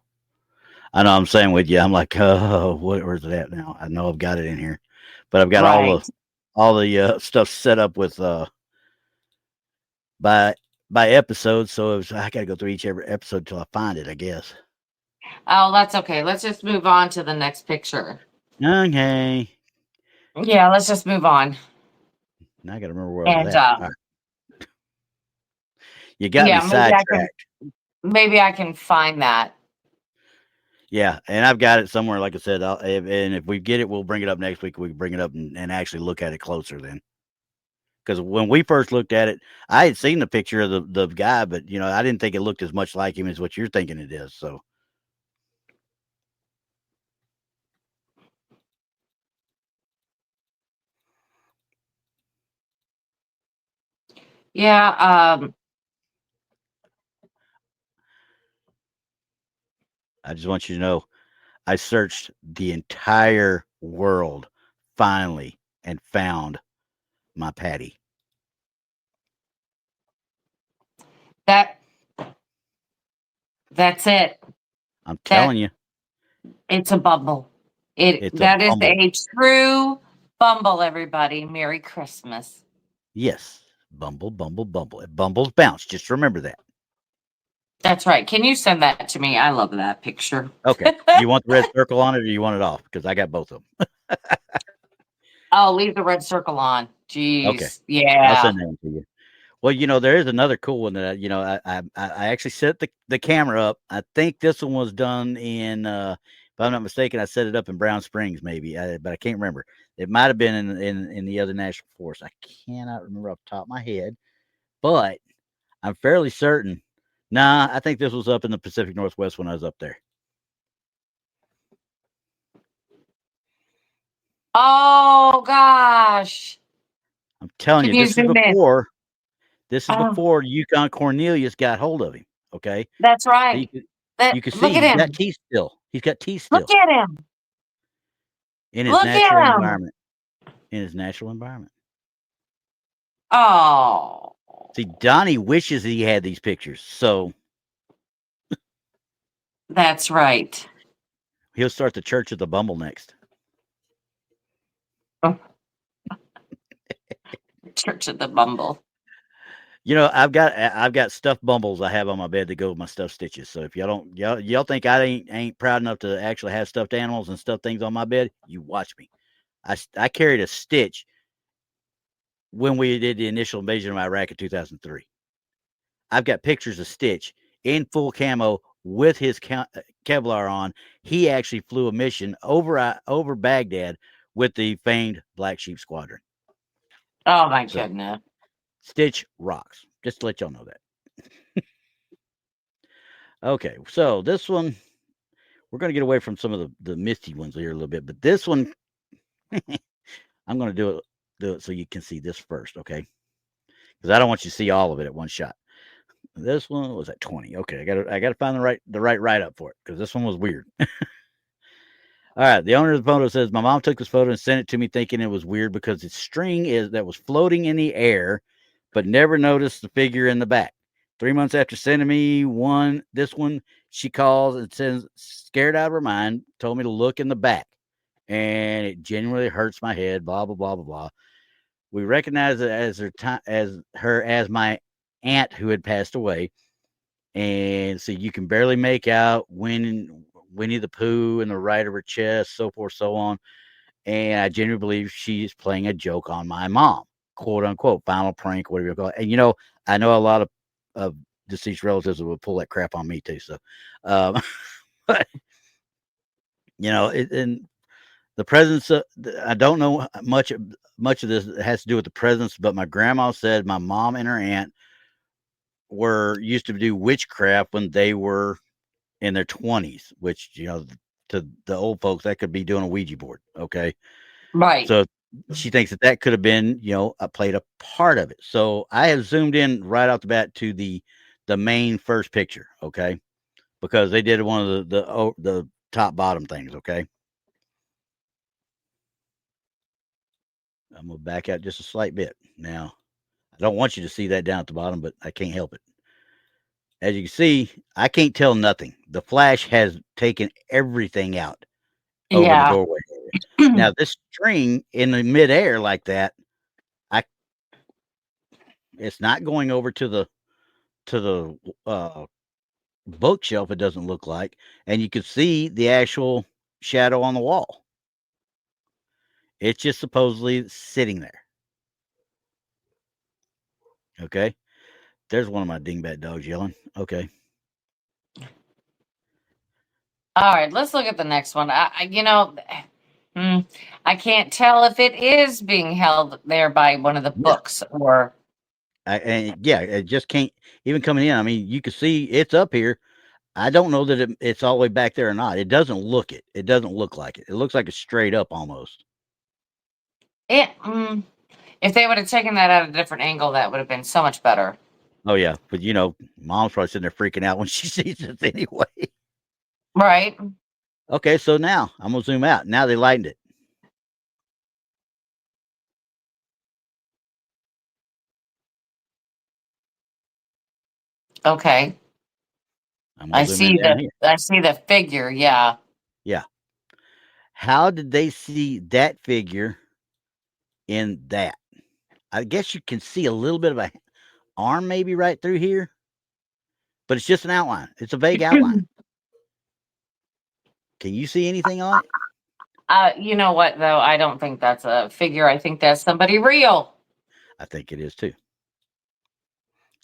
I know I'm saying with you. I'm like, oh, where's it at now? I know I've got it in here, but I've got Right. all the stuff set up with by by episode. So I got to go through every episode till I find it. I guess. Oh, that's okay. Let's just move on to the next picture. Okay. Yeah, let's just move on. Now I got to remember where I was And at. All right. You got me yeah, sidetracked. maybe I can find that. Yeah, and I've got it somewhere. Like I said, and if we get it, we'll bring it up next week. We can bring it up and actually look at it closer then. Because when we first looked at it, I had seen the picture of the guy, but I didn't think it looked as much like him as what you're thinking it is. So Yeah, I just want you to know, I searched the entire world finally and found my Patty. that that's it. I'm That telling you, it's a bumble. it's a That is bumble. a true bumble, everybody. Merry Christmas. Yes, bumble, bumble, bumble. It bumbles bounce. Just remember that. That's right. Can you send that to me? I love that picture. Okay. Do you want the red circle on it, or do you want it off? Because I got both of them. Oh, leave the red circle on. Okay. Jeez. I'll Yeah. send that one to you. Well, there is another cool one that I actually set the camera up. I think this one was done in, if I'm not mistaken, I set it up in Brown Springs, maybe, but I can't remember. It might have been in the other national forest. I cannot remember off the top of my head, but I'm fairly certain. Nah, I think this was up in the Pacific Northwest when I was up there. Oh gosh. I'm telling Can you, you zoom in? this is Oh, before Yukon Cornelius got hold of him. Okay, that's so right. you can see Look at he's got him. teeth still. He's got teeth Look still at him. in his Look natural at him. environment. In his natural environment. Oh, See, Donnie wishes he had these pictures, so that's right. he'll start the Church of the Bumble next. Oh, Church of the Bumble. I've got stuffed bumbles I have on my bed to go with my stuffed stitches. So if y'all think I ain't proud enough to actually have stuffed animals and stuffed things on my bed, you watch me. I carried a Stitch when we did the initial invasion of Iraq in 2003. I've got pictures of Stitch in full camo with his Kevlar on. He actually flew a mission over Baghdad with the famed Black Sheep Squadron. Oh my So goodness. Stitch rocks. Just to let y'all know that. Okay, so this one, we're going to get away from some of the misty ones here a little bit, but this one, I'm going to do it so you can see this first, okay? Because I don't want you to see all of it at one shot. This one was at 20. Okay, I got to find the right write up for it because this one was weird. All right, the owner of the photo says my mom took this photo and sent it to me thinking it was weird because its string that was floating in the air, but never noticed the figure in the back. 3 months after sending me this one, she calls and says, scared out of her mind, told me to look in the back, and it genuinely hurts my head. Blah blah blah blah blah. We recognize it as my aunt who had passed away, and so you can barely make out Winnie the Pooh in the right of her chest, so forth, so on. And I genuinely believe she's playing a joke on my mom, quote unquote, final prank, whatever you call it. And I know a lot of deceased relatives would pull that crap on me too. So, but and the presence. I don't know much of this has to do with the presence, but my grandma said my mom and her aunt used to do witchcraft when they were in their 20s, which, to the old folks, that could be doing a Ouija board. Okay. Right. So she thinks that could have been, played a part of it. So I have zoomed in right off the bat to the main first picture. Okay. Because they did one of the top bottom things. Okay. I'm going to back out just a slight bit. Now, I don't want you to see that down at the bottom, but I can't help it. As you can see, I can't tell nothing. The flash has taken everything out over the Yeah. doorway area. Now, this string in the midair like that, it's not going over to the bookshelf. It doesn't look like, and you can see the actual shadow on the wall. It's just supposedly sitting there. Okay, there's one of my dingbat dogs yelling. Okay. All right, let's look at the next one. I can't tell if it is being held there by one of the Yeah. books or. It just can't even coming in. I mean, you can see it's up here. I don't know that it's all the way back there or not. It doesn't look it. It doesn't look like it. It looks like it's straight up almost. If they would have taken that at a different angle, that would have been so much better. Oh yeah, but mom's probably sitting there freaking out when she sees this anyway. Right. Okay, so now I'm gonna zoom out. Now they lightened it. Okay. I'm gonna zoom in down here. I see the figure. Yeah. Yeah. How did they see that figure in that? I guess you can see a little bit of a arm maybe right through here, but it's just an outline. It's a vague outline. Can you see anything on it? You know what though? I don't think that's a figure. I think that's somebody real. I think it is too.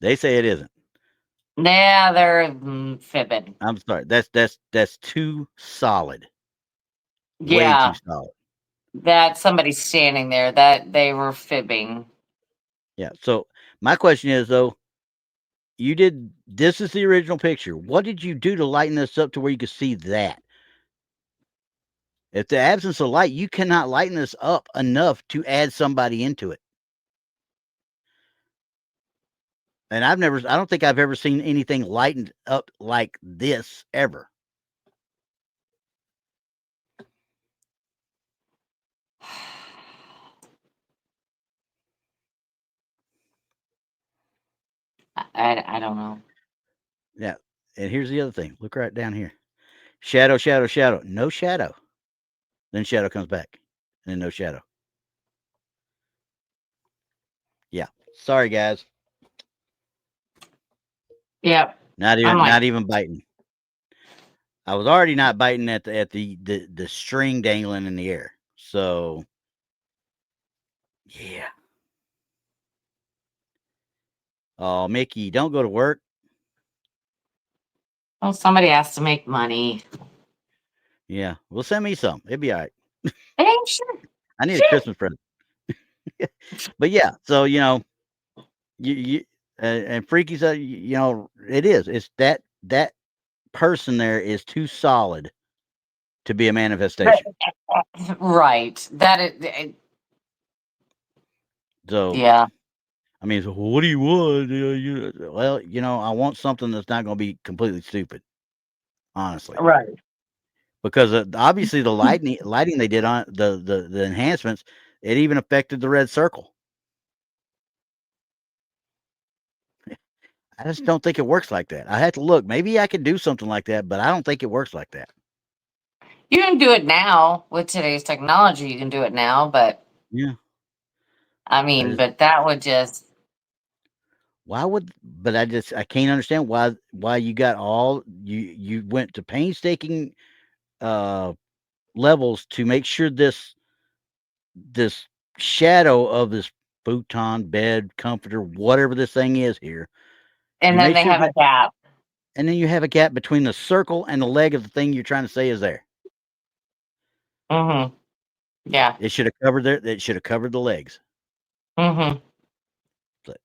They say it isn't. Yeah, they're fibbing. I'm sorry. That's too solid. Way too Yeah, solid. that somebody's standing there. That they were fibbing. Yeah. So my question is though, this is the original picture. What did you do to lighten this up to where you could see that? If the absence of light, you cannot lighten this up enough to add somebody into it. And I don't think I've ever seen anything lightened up like this ever. I don't know. Yeah. And here's the other thing. Look right down here. Shadow, shadow, shadow. No shadow. Then shadow comes back. And then no shadow. Yeah. Sorry, guys. Yep. Not I'm even like, not even biting. I was already not biting at the string dangling in the air. So yeah. Oh, Mickey, don't go to work. well, somebody has to make money. Yeah. Well, send me some. It'd be all right. Hey, sure. I need a Sure. Christmas present. But yeah, so you and freaky's it is. It's that person there is too solid to be a manifestation. Right. That is. So Yeah. I mean, so what do you want? Well, I want something that's not going to be completely stupid, honestly, Right. because obviously the lighting they did on the enhancements, it even affected the red circle. I just don't think it works like that. I had to look. Maybe I could do something like that, but I don't think it works like that. You can do it now with today's technology. You can do it now, but Yeah. I I mean, just but that would just. but I can't understand why you got you went to painstaking levels to make sure this shadow of this futon, bed, comforter, whatever this thing is here, And you then make they sure have a that, gap. and then you have a gap between the circle and the leg of the thing you're trying to say is there. Mm-hmm. Yeah. It should have covered there. It should have covered the legs. Mm-hmm. But,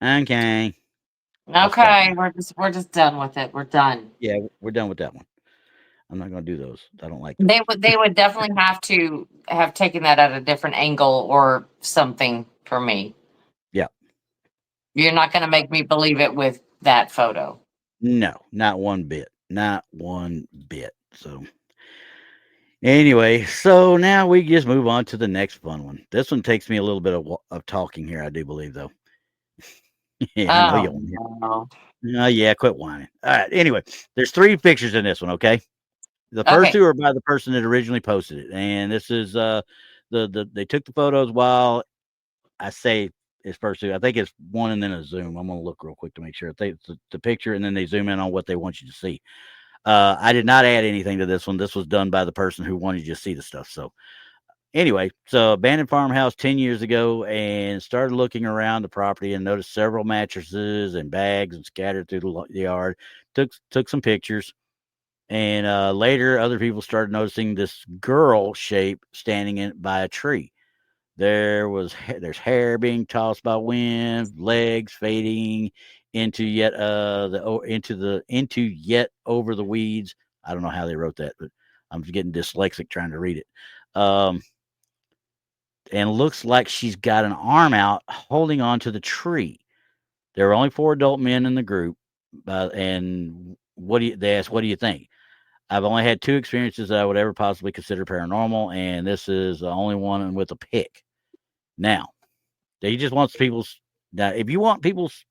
okay. I'll stop Okay, now. we're just done with it. We're done. Yeah, we're done with that one. I'm not going to do those. I don't like those. They would definitely have to have taken that at a different angle or something for me. Yeah. You're not going to make me believe it with that photo. No, not one bit. Not one bit. So anyway, so now we just move on to the next fun one. This one takes me a little bit of talking here, I do believe, though. Yeah, I know Oh you want to no. hear. Oh, yeah, quit whining. All right. Anyway, there's three pictures in this one. Okay. The first Okay. two are by the person that originally posted it, and this is they took the photos while I say it's first two. I think it's one and then a zoom. I'm gonna look real quick to make sure. I think it's the picture, and then they zoom in on what they want you to see. I did not add anything to this one. This was done by the person who wanted you to see the stuff. So anyway, so abandoned farmhouse 10 years ago, and started looking around the property and noticed several mattresses and bags and scattered through the yard. Took some pictures. And later, other people started noticing this girl shape standing in by a tree. There's hair being tossed by wind, legs fading into yet into yet over the weeds. I don't know how they wrote that, but I'm getting dyslexic trying to read it. Um, and looks like she's got an arm out holding on to the tree. There were only 4 adult men in the group, and they asked, "What do you think?" I've only had 2 experiences that I would ever possibly consider paranormal, and this is the only one with a pic. Now, he just wants people's now, if you want people's,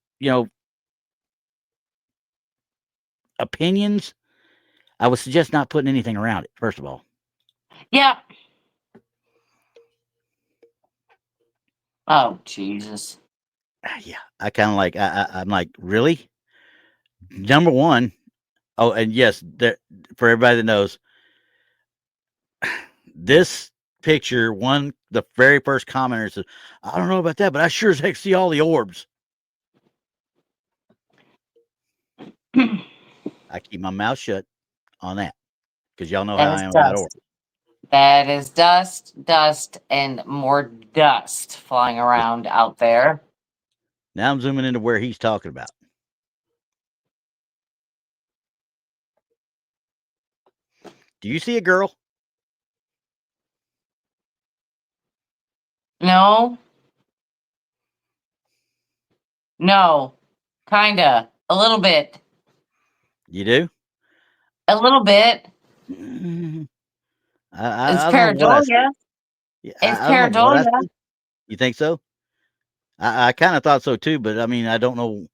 opinions, I would suggest not putting anything around it, first of all. Yeah. Oh Jesus. Yeah, I kinda like I'm like, "Really?" Number 1. Oh, and yes, there for everybody that knows, this picture, the very first commenter said, "I don't know about that, but I sure as heck see all the orbs." I keep my mouth shut on that because y'all know how That I is am about orbs. dust. That is dust, dust, and more dust flying Yeah. around out there. Now I'm zooming into where he's talking about. Do you see a girl? No, no, kinda, a little bit, You do? a little bit. Mm, It's I don't know what I see. pareidolia. Yeah, It's I don't know what I pareidolia. see. You think so? I kind of thought so too, but I mean, I don't know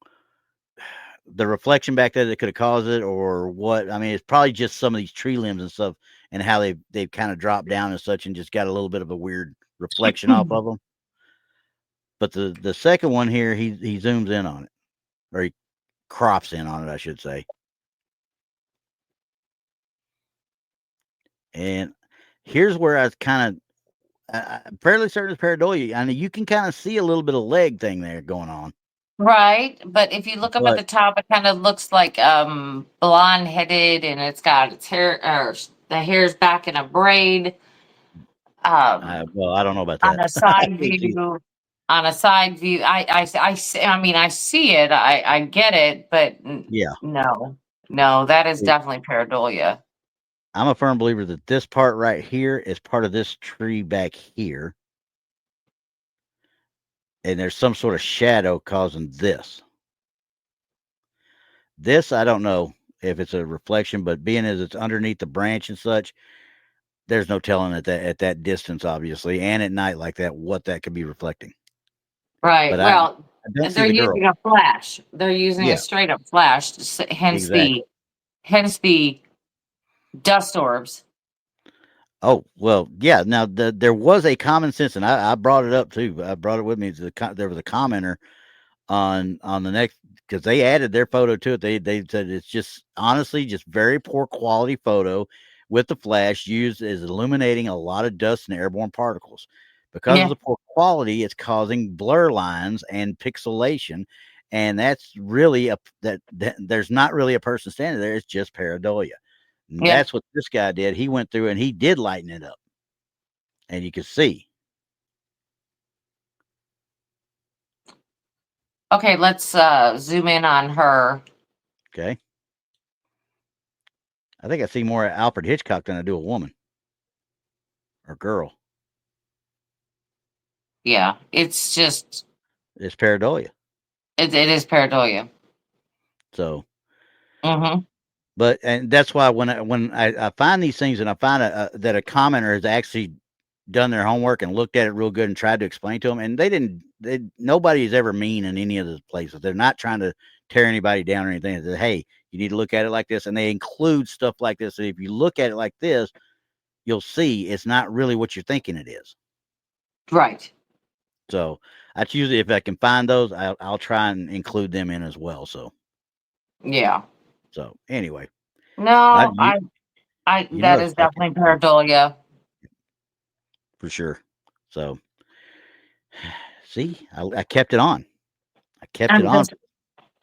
the reflection back there that could have caused it or what. I mean, it's probably just some of these tree limbs and stuff and how they've kind of dropped down and such and just got a little bit of a weird reflection off of them. But the second one here, he zooms in on it or he crops in on it, I should say. And here's where I was kind of I'm fairly certain it's pareidolia. I mean, you can kind of see a little bit of leg thing there going on, Right, but if you look up at but the top, it kind of looks like blonde headed, and it's got its hair, or the hair's back in a braid. well, I don't know about On that. a I side can't see it. view, on a side view, I mean, I see it, I get it, but Yeah, no, no, that is see, definitely pareidolia. I'm a firm believer that this part right here is part of this tree back here, and there's some sort of shadow causing this. This I don't know if it's a reflection, but being as it's underneath the branch and such, there's no telling at that distance, obviously, and at night like that, what that could be reflecting. Right. But I Well, don't see they're the girl. using a flash. They're using a Yeah, straight up flash, exactly. hence the dust orbs. Oh, well, yeah. Now there was a common sense, and I brought it up too. I brought it with me. There was a commenter on the next because they added their photo to it. They said it's just honestly just very poor quality photo with the flash used as illuminating a lot of dust and airborne particles. Because of Yeah. the poor quality, it's causing blur lines and pixelation, and that's really that there's not really a person standing there. It's just pareidolia. And Yep. that's what this guy did. He went through and he did lighten it up, and you could see. Okay, let's zoom in on her. Okay. I think I see more Alfred Hitchcock than I do a woman or girl. Yeah, it's just It's pareidolia. it is pareidolia. So, Mm-hmm. but and that's why when I find these things and I find that a commenter has actually done their homework and looked at it real good and tried to explain to them, and nobody's ever mean in any of those places. They're not trying to tear anybody down or anything. They say, hey, you need to look at it like this, and they include stuff like this. And if you look at it like this, you'll see it's not really what you're thinking it is. Right. So that's usually, if I can find those, I'll try and include them in as well. Yeah. So anyway, I No, you, you know that it's is fucking definitely pareidolia. for sure. So see, I kept it on. I kept it I'm on. just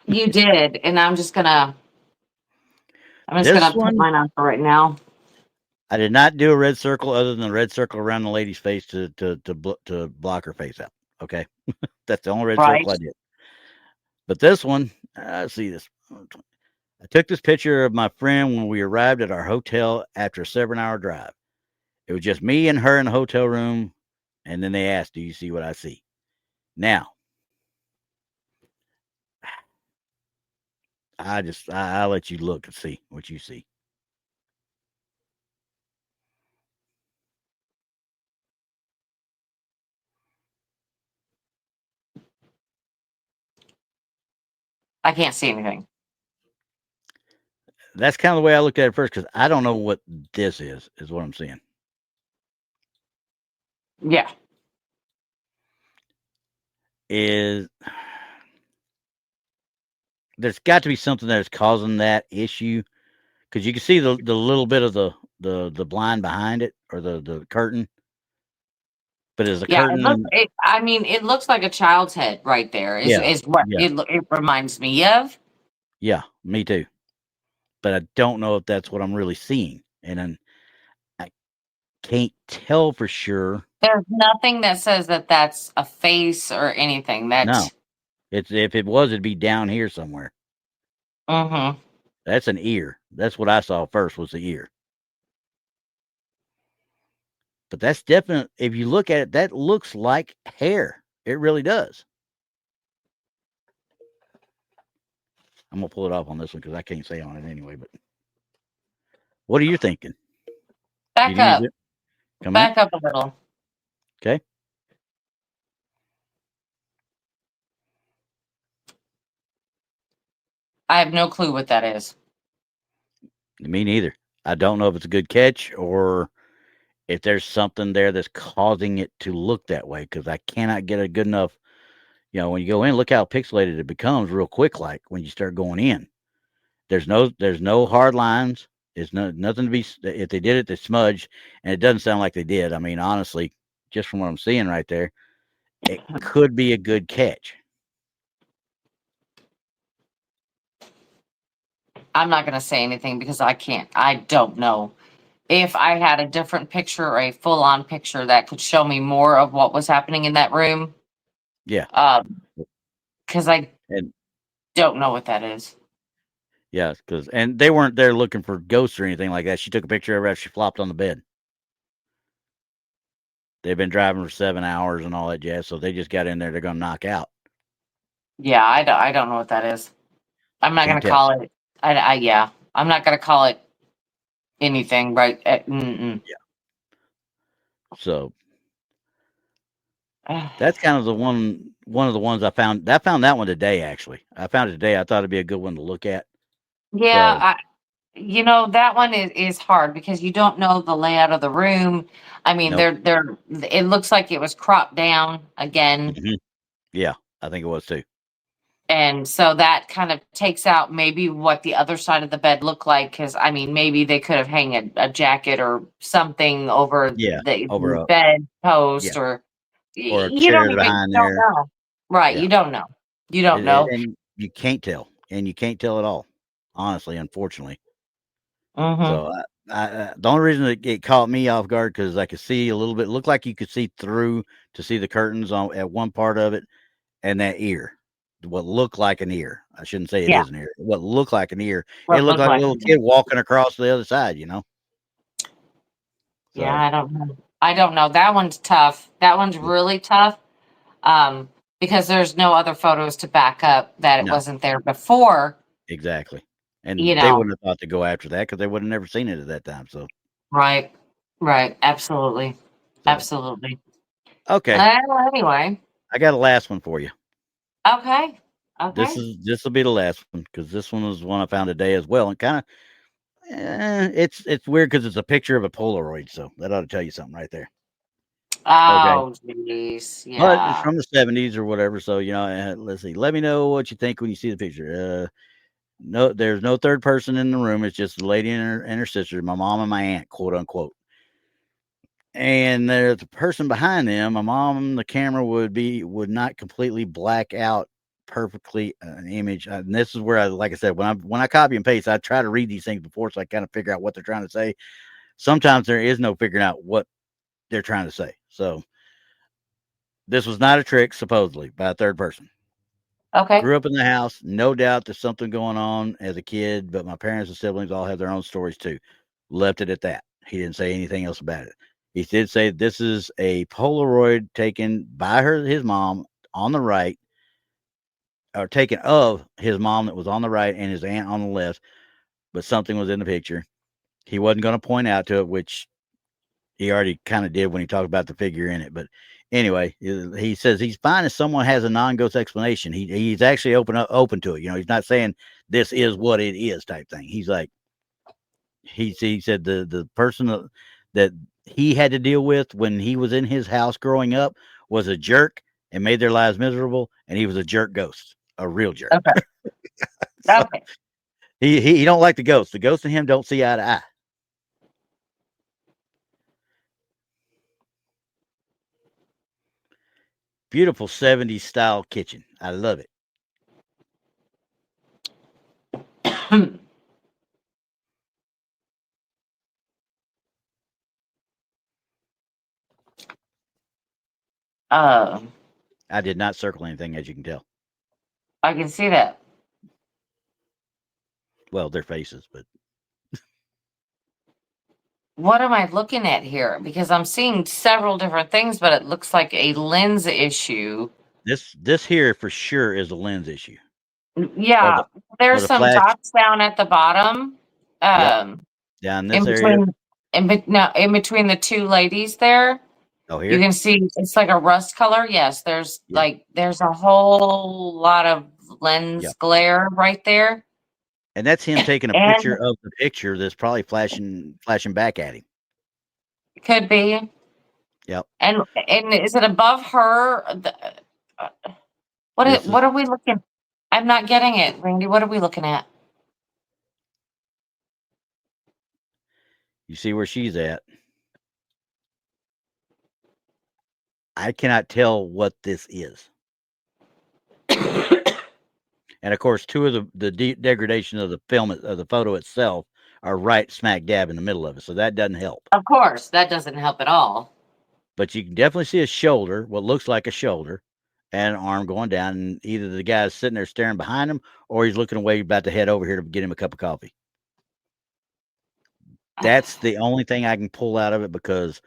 You did, and I'm just This gonna put one, mine on for right now. I did not do a red circle other than the red circle around the lady's face to block her face out. Okay, that's the only red Right. circle I did. But this one, see this. I took this picture of my friend when we arrived at our hotel after a 7-hour drive. It was just me and her in the hotel room, and then they asked, "Do you see what I see?" Now, I'll let you look and see what you see. I can't see anything. That's kind of the way I looked at it first because I don't know what this is what I'm seeing. Yeah. Is there's got to be something that is causing that issue because you can see the little bit of the blind behind it or the curtain, but is the Yeah, curtain? I mean, it looks like a child's head right there. Yeah, Is what yeah, it reminds me of. yeah. Me too. But I don't know if that's what I'm really seeing, and then I can't tell for sure. There's nothing that says that that's a face or anything. No, That. it's if it was, it'd be down here somewhere. Mm-hmm. That's an ear. That's what I saw first was the ear. But that's definitely, if you look at it, that looks like hair. It really does. I'm gonna pull it off on this one because I can't say on it anyway. But what are you thinking? Do you Back need up. to come in? Back up a little. Okay. I have no clue what that is. Me neither. I don't know if it's a good catch or if there's something there that's causing it to look that way because I cannot get a good enough. When you go in, look how pixelated it becomes real quick. Like when you start going in, there's no hard lines. There's nothing to be. If they did it, they smudged, and it doesn't sound like they did. I mean, honestly, just from what I'm seeing right there, it could be a good catch. I'm not gonna say anything because I can't. I don't know. If I had a different picture or a full on picture that could show me more of what was happening in that room, Yeah, because I and don't know what that is. yeah, and they weren't there looking for ghosts or anything like that. She took a picture of her after she flopped on the bed. They've been driving for 7 hours and all that jazz, so they just got in there. They're gonna knock out. Yeah, I don't know what that is. I'm not Can't gonna tell. call it. Yeah, I'm not gonna call it anything. Right? Mm-mm. Yeah. So that's kind of one of the ones I found. I found that one today. Actually, I found it today. I thought it'd be a good one to look at. So Yeah, that one is hard because you don't know the layout of the room. I mean, nope. it looks like it was cropped down again. Hmm. Yeah, I think it was too. And so that kind of takes out maybe what the other side of the bed looked like. Because I mean, maybe they could have hang a jacket or something over Yeah, the over a bed yeah, post, or or a you chair don't even behind don't there. know. Right? Yeah, You don't know. You don't know. and you can't tell, and you can't tell at all. Honestly, unfortunately. Hmm. So the only reason it caught me off guard because I could see a little bit. Looked like you could see through to see the curtains on at one part of it and that ear. what looked like an ear. I shouldn't say it Yeah. is an ear. What looked like an ear. It What looked looked like a like. little kid walking across the other side, you know? Yeah, So, I don't know. I don't know. That one's tough. That one's yeah, really tough. Um, because there's no other photos to back up that it no, wasn't there before, exactly. you And they know. wouldn't have thought to go after that because they would have never seen it at that time. So, Right. Right. Absolutely. so Absolutely. okay. Anyway. I got a last one for you. Okay. Okay. This will be the last one because this one was one I found today as well, and kind of it's weird because it's a picture of a Polaroid, so that ought to tell you something right there. Okay, Oh, jeez. but it's Yeah. from the '70s or whatever, so you know. Let's see. Let me know what you think when you see the picture. No, there's no third person in the room. It's just the lady and her sister, my mom and my aunt, quote unquote. And there's a person behind them. My mom, the camera would not completely black out perfectly an image. And this is where like I said, when I copy and paste, I try to read these things before, so I kind of figure out what they're trying to say. Sometimes there is no figuring out what they're trying to say. So this was not a trick, supposedly by a third person. Okay. Grew up in the house, no doubt there's something going on as a kid, but my parents and siblings all have their own stories too. Left it at that. He didn't say anything else about it. He did say this is a Polaroid taken by his mom on the right, or taken of his mom that was on the right and his aunt on the left, but something was in the picture. He wasn't going to point out to it, which he already kind of did when he talked about the figure in it. But anyway, he says he's fine if someone has a non-ghost explanation. He's actually open to it. You know, he's not saying this is what it is type thing. He's like he said the person that he had to deal with when he was in his house growing up was a jerk and made their lives miserable, and he was a jerk ghost, a real jerk. Okay. So Okay. he don't like the ghosts. The ghosts and him don't see eye to eye. Beautiful 70s style kitchen. I love it. uh, I did not circle anything, as you can tell. I can see that. Well, their faces, but What am I looking at here? Because I'm seeing several different things, but it looks like a lens issue. this here for sure is a lens issue, or Yeah, or there's the some flash. dots down at the bottom. Yep, Um, down in this area. between, no, in between the two ladies there, Oh, you here. can see it's like a rust color. Yes, Yeah, there's a whole lot of yeah, lens glare right there, and that's him taking a and picture of the picture that's probably flashing back at him. could be. Yep. And is it above her? Uh, This what is are we looking? I'm not getting it, Randy. What are we looking at? you see where she's at. I cannot tell what this is. And of course, two of the degradation of the film of the photo itself are right smack dab in the middle of it, so that doesn't help. Of course, that doesn't help at all. But you can definitely see a shoulder, what looks like a shoulder, and an arm going down. And either the guy's sitting there staring behind him, or he's looking away, about to head over here to get him a cup of coffee. That's the only thing I can pull out of it because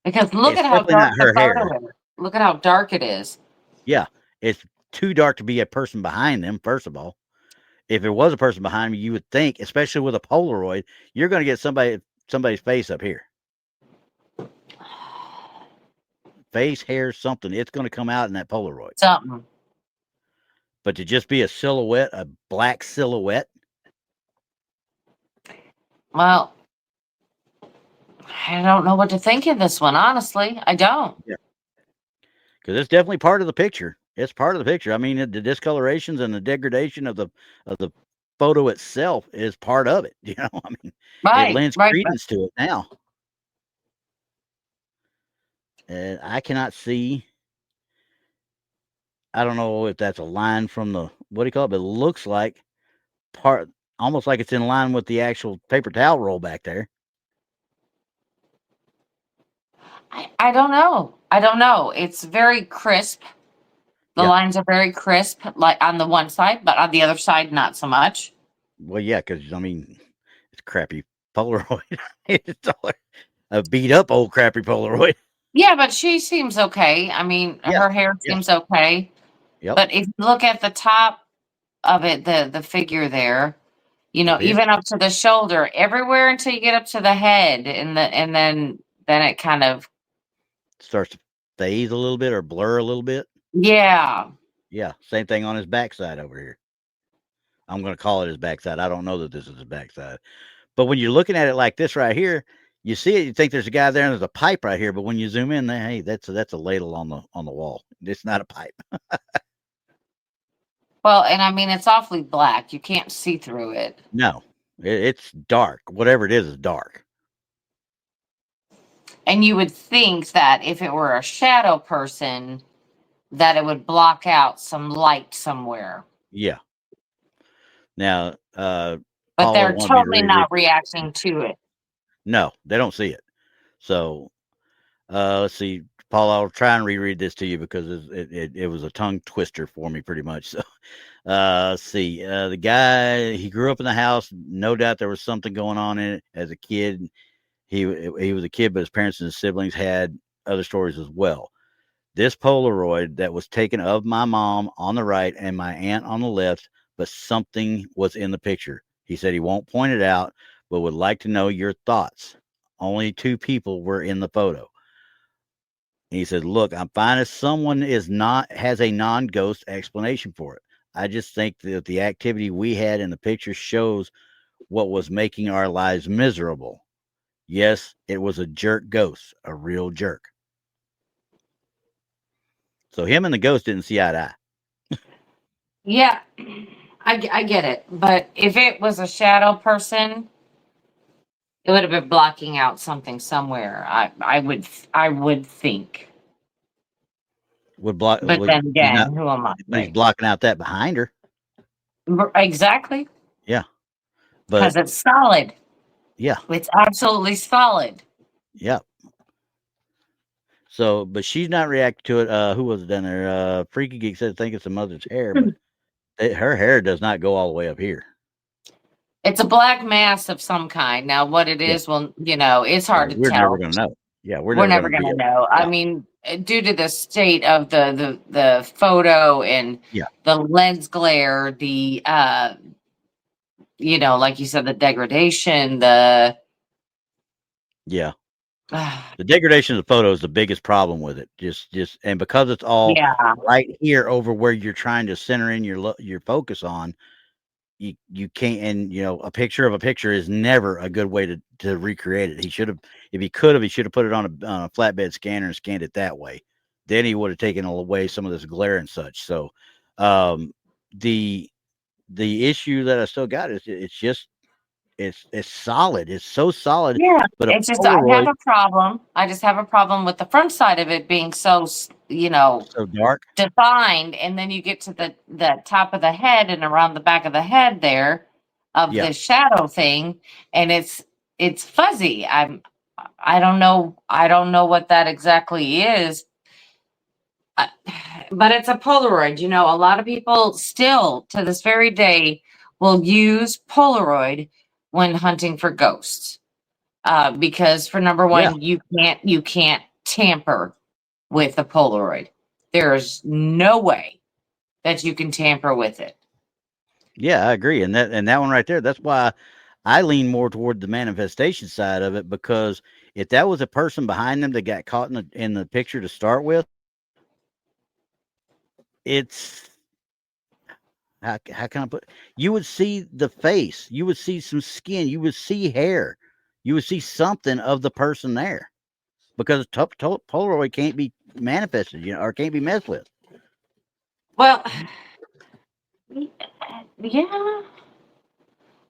Because look it's at how definitely dark not the her hair. photo is. Look at how dark it is. Yeah, it's too dark to be a person behind them. First of all, if it was a person behind me, you would think, especially with a Polaroid, you're going to get somebody's face up here, face, hair, something. It's going to come out in that Polaroid. Something. But to just be a silhouette, a black silhouette, Well, I don't know what to think of this one, honestly. I don't. yeah, because it's definitely part of the picture. It's part of the picture. I mean, the discolorations and the degradation of the photo itself is part of it. You know, I mean, it Right, lends right. credence to it now. And I cannot see. I don't know if that's a line from the what do you call it, but it looks like part, almost like it's in line with the actual paper towel roll back there. I don't know. I don't know. It's very crisp. The Yeah. lines are very crisp, like on the one side, but on the other side, not so much. Well, yeah, because I mean, it's crappy Polaroid. It's all a beat up old crappy Polaroid. Yeah, but she seems okay. I mean, Yeah. her hair Yeah. seems okay. Yep. But if you look at the top of it, the figure there, Up here even up to the shoulder, everywhere until you get up to the head, and then it kind of, starts to phase a little bit or blur a little bit. yeah. Yeah. Same thing on his backside over here. I'm going to call it his backside. I don't know that this is his backside. But when you're looking at it like this right here, you see it, you think there's a guy there and there's a pipe right here. But when you zoom in, hey, that's a ladle on the wall. It's not a pipe. Well, and I mean, it's awfully black. You can't see through it. No, it's dark. Whatever it is dark. And you would think that if it were a shadow person, that it would block out some light somewhere. Yeah. Now, But Paula they're wanted me to totally reread. not reacting to it. No, they don't see it. So let's see, Paula, I'll try and reread this to you because it was a tongue twister for me pretty much. So let's see. The guy, he grew up in the house. No doubt there was something going on in it as a kid. He was a kid, but his parents and his siblings had other stories as well. This Polaroid that was taken of my mom on the right and my aunt on the left, but something was in the picture. He said he won't point it out, but would like to know your thoughts. Only two people were in the photo. And he said, "Look, I'm fine if someone has a non-ghost explanation for it. I just think that the activity we had in the picture shows what was making our lives miserable. Yes, it was a jerk ghost, a real jerk." So him and the ghost didn't see eye to eye. Yeah, I get it. But if it was a shadow person, it would have been blocking out something somewhere. I would think. Would block But would then he's not, again, who am I to but he's say? blocking out that behind her. Exactly, Yeah. because But it's solid. yeah, It's absolutely solid. yeah. So, but she's not reacting to it. Who was it down there? Freaky Geek said, I think it's the mother's hair, but her hair does not go all the way up here. It's a black mass of some kind. Now, what it Yeah. is, well, it's hard to We're never tell. going to know. Yeah. We're We're never never going to going be to able. know. I Yeah. mean, due to the state of the photo and Yeah. the lens glare, the like you said, the degradation, the Yeah. The degradation of the photo is the biggest problem with it. And because it's all yeah, right here over where you're trying to center in your focus on, you can't. And a picture of a picture is never a good way to recreate it. He should have, if he could have, he should have put it on a flatbed scanner and scanned it that way. Then he would have taken away some of this glare and such. So, the issue that I still got is it's solid. It's so solid, yeah. but a It's just I have Polaroid a problem. I just have a problem with the front side of it being so so dark. defined, and then you get to the top of the head and around the back of the head there of Yeah. the shadow thing, and it's fuzzy. I don't know what that exactly is. Uh, but it's a Polaroid. A lot of people still to this very day will use Polaroid when hunting for ghosts. Because for number Yeah. one, you can't tamper with the Polaroid. There's no way that you can tamper with it. Yeah, I agree. And that one right there, that's why I lean more toward the manifestation side of it, because if that was a person behind them that got caught in the picture to start with, it's how can I put, you would see the face, you would see some skin, you would see hair, you would see something of the person there, because Polaroid can't be manifested, or can't be messed with. Well, yeah.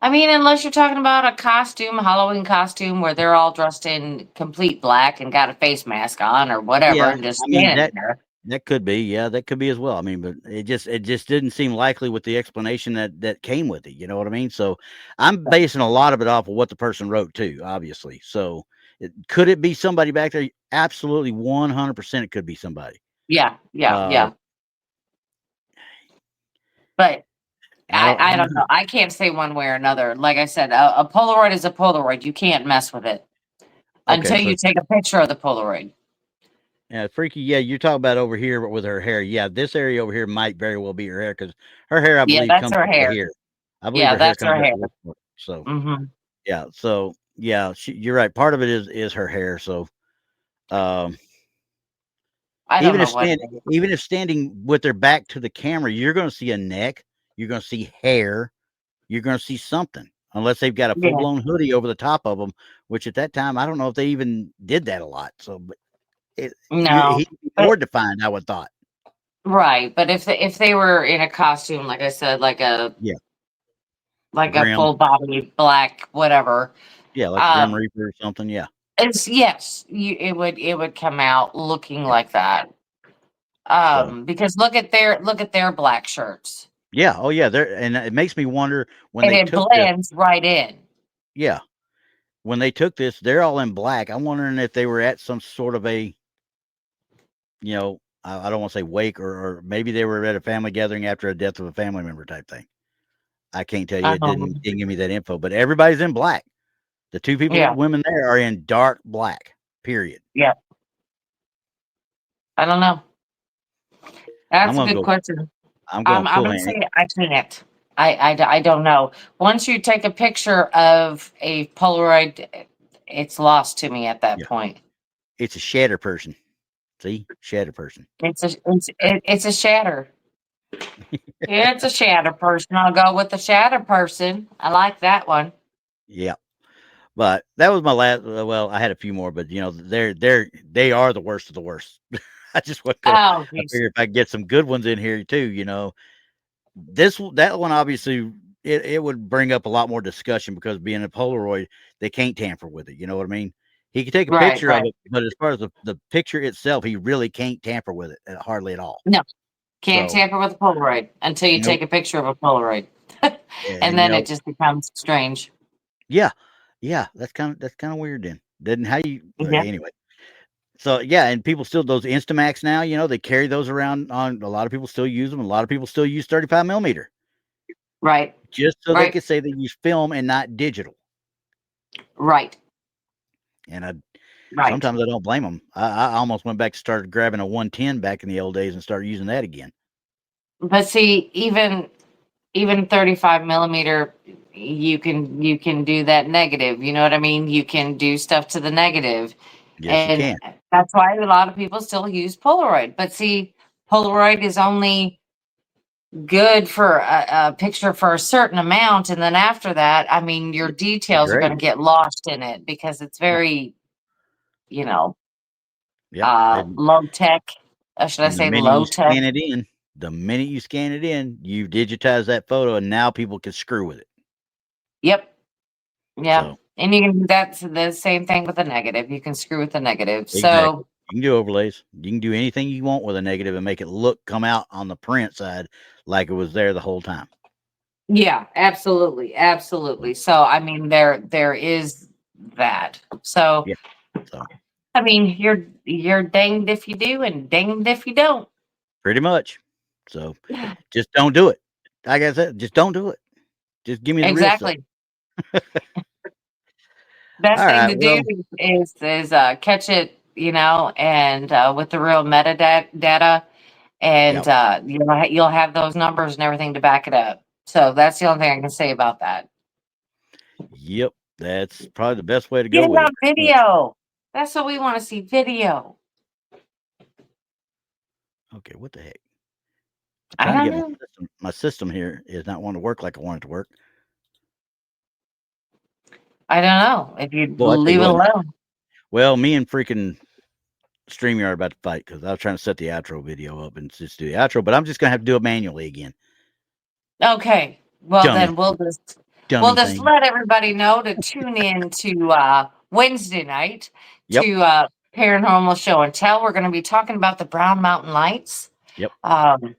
I mean, unless you're talking about a costume, a Halloween costume, where they're all dressed in complete black and got a face mask on or whatever, Yeah, and just I mean standing there. that could be, yeah, that could be as well. I mean, but it just didn't seem likely with the explanation that came with it. You know what I mean? So I'm basing a lot of it off of what the person wrote too, obviously. So could it be somebody back there? Absolutely, 100%. It could be somebody. Yeah, yeah, Uh, yeah. But I I'm don't know. I can't say one way or another. Like I said, a Polaroid is a Polaroid. You can't mess with it okay. until So you take a picture of the Polaroid. yeah, freaky. Yeah, you're talking about over here with her hair. Yeah, this area over here might very well be her hair because her hair, I Yeah, believe, that's comes her up to hair. here. I believe Yeah, her hair that's comes her up hair. to this point. So Hmm. yeah, so yeah, you're right. Part of it is her hair. So um, I don't even know if what it standing is. even if standing with their back to the camera, you're going to see a neck. You're going to see hair. You're going to see something unless they've got a full Yeah. blown hoodie over the top of them. Which at that time, I don't know if they even did that a lot. So, but No, he'd be but more defined. I would thought. right. But if they were in a costume, like I said, Yeah, like a grim. full body black whatever, Yeah, like the Grim um, Reaper or something. Yeah, it's yes, it would come out looking yeah. like that. So Because look at their black shirts, yeah, oh yeah. There, and it makes me wonder when and they it took this. blends right in. Yeah, when they took this, they're all in black. I'm wondering if they were at some sort of a, I don't want to say wake or maybe they were at a family gathering after a death of a family member type thing. I can't tell you. It Um, didn't give me that info, but everybody's in black. The two yeah, women there are in dark black. Period. yeah. I don't know. I'm That's a gonna good go. question. I'm going I'm full gonna hand. say I can't. I don't know. Once you take a picture of a Polaroid, it's lost to me at that Yeah, point. it's a shatter person. See, shatter person. It's a shatter. It's a shatter person. I'll go with the shatter person. I like that one. Yeah. But that was my last. Well, I had a few more, but they are the worst of the worst. I just wasn't gonna. Oh, I geez. figure if I get some good ones in here too, that one obviously it would bring up a lot more discussion because being a Polaroid, they can't tamper with it. You know what I mean? He can take a Right, picture of right. it, but as far as the picture itself, he really can't tamper with it hardly at all. No, can't So tamper with a Polaroid until you nope. take a picture of a Polaroid, and And then it just becomes strange. yeah, yeah, that's kind of weird. Then how you Yeah. anyway? So yeah, and people still those Instamax now, they carry those around on a lot of people still use them. A lot of people still use 35 millimeter Right. just so they Right. could say they use film and not digital. Right. And I Right. sometimes I don't blame them. I almost went back to started grabbing a 110 back in the old days and started using that again. But see, even 35 millimeter, you can do that negative. You know what I mean? You can do stuff to the negative, Yes, you and can. that's why a lot of people still use Polaroid. But see, Polaroid is only good for a picture for a certain amount, and then after that, I mean, your details are going to Degrade. get lost in it because it's Yeah. very, you know, Yep. And, low tech. Should I and the say minute you low tech? scan it in, you digitize that photo, and now people can screw with it. Yep. Yeah. So And you can do that the same thing with the negative. You can screw with the negative. exactly. So You can do overlays. You can do anything you want with a negative and make it come out on the print side like it was there the whole time. yeah, absolutely. So, Absolutely. So I mean there is that. So yeah. So I mean you're danged if you do and danged if you don't. pretty much. So just don't do it. Like I said, just don't do it. Just give me the real stuff. Exactly. Best All thing right. to do Well, is catch it, and with the real metadata, and yep. you'll have those numbers and everything to back it up. So that's the only thing I can say about that. Yep. That's probably the best way to Get go it with on it. Pretty much. video. That's what we want to see, video. Okay. What the heck? I'm I trying to don't get know. my system here is not wanting to work like I want it to work. I don't know if you Boy, I tell leave you it what. alone. Well, me and freaking StreamYard are about to fight because I was trying to set the outro video up and just do the outro, but I'm just gonna have to do it manually again. Okay. Well, Dummy, then we'll dummy just thing. let everybody know to tune in to Wednesday night Yep. to Paranormal Show and Tell. We're going to be talking about the Brown Mountain Lights. Yep. Um,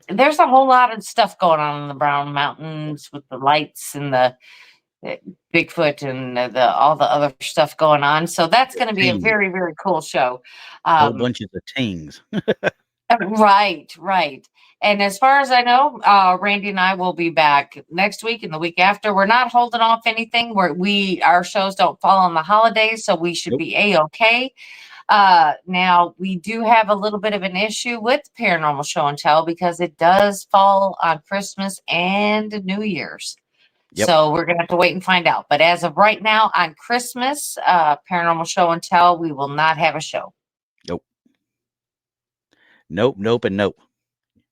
there's a whole lot of stuff going on in the Brown Mountains with the lights and the Bigfoot and all the other stuff going on. So that's going to be a Tings. very, very cool show. Whole Um, bunches of tings. Right, right. And as far as I know, Randy and I will be back next week and the week after. We're not holding off anything. Our shows don't fall on the holidays, so we should Nope. be a-okay. Now we do have a little bit of an issue with Paranormal Show and Tell because it does fall on Christmas and New Year's. Yep. So we're gonna have to wait and find out. But as of right now, on Christmas, Paranormal Show and Tell, we will not have a show. Nope. Nope. Nope. And nope.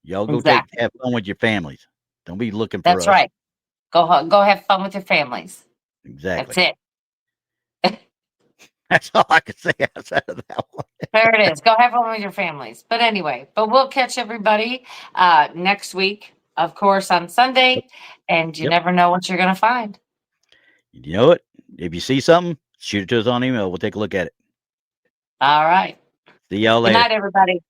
Y'all go Exactly. have fun with your families. Don't be looking for That's us. right. Go have fun with your families. Exactly. That's it. That's all I can say outside of that one. There it is. Go have fun with your families. But anyway, we'll catch everybody next week, of course, on Sunday. And you Yep. never know what you're going to find. You know what? If you see something, shoot it to us on email. We'll take a look at it. All right. See y'all Good later. night, everybody.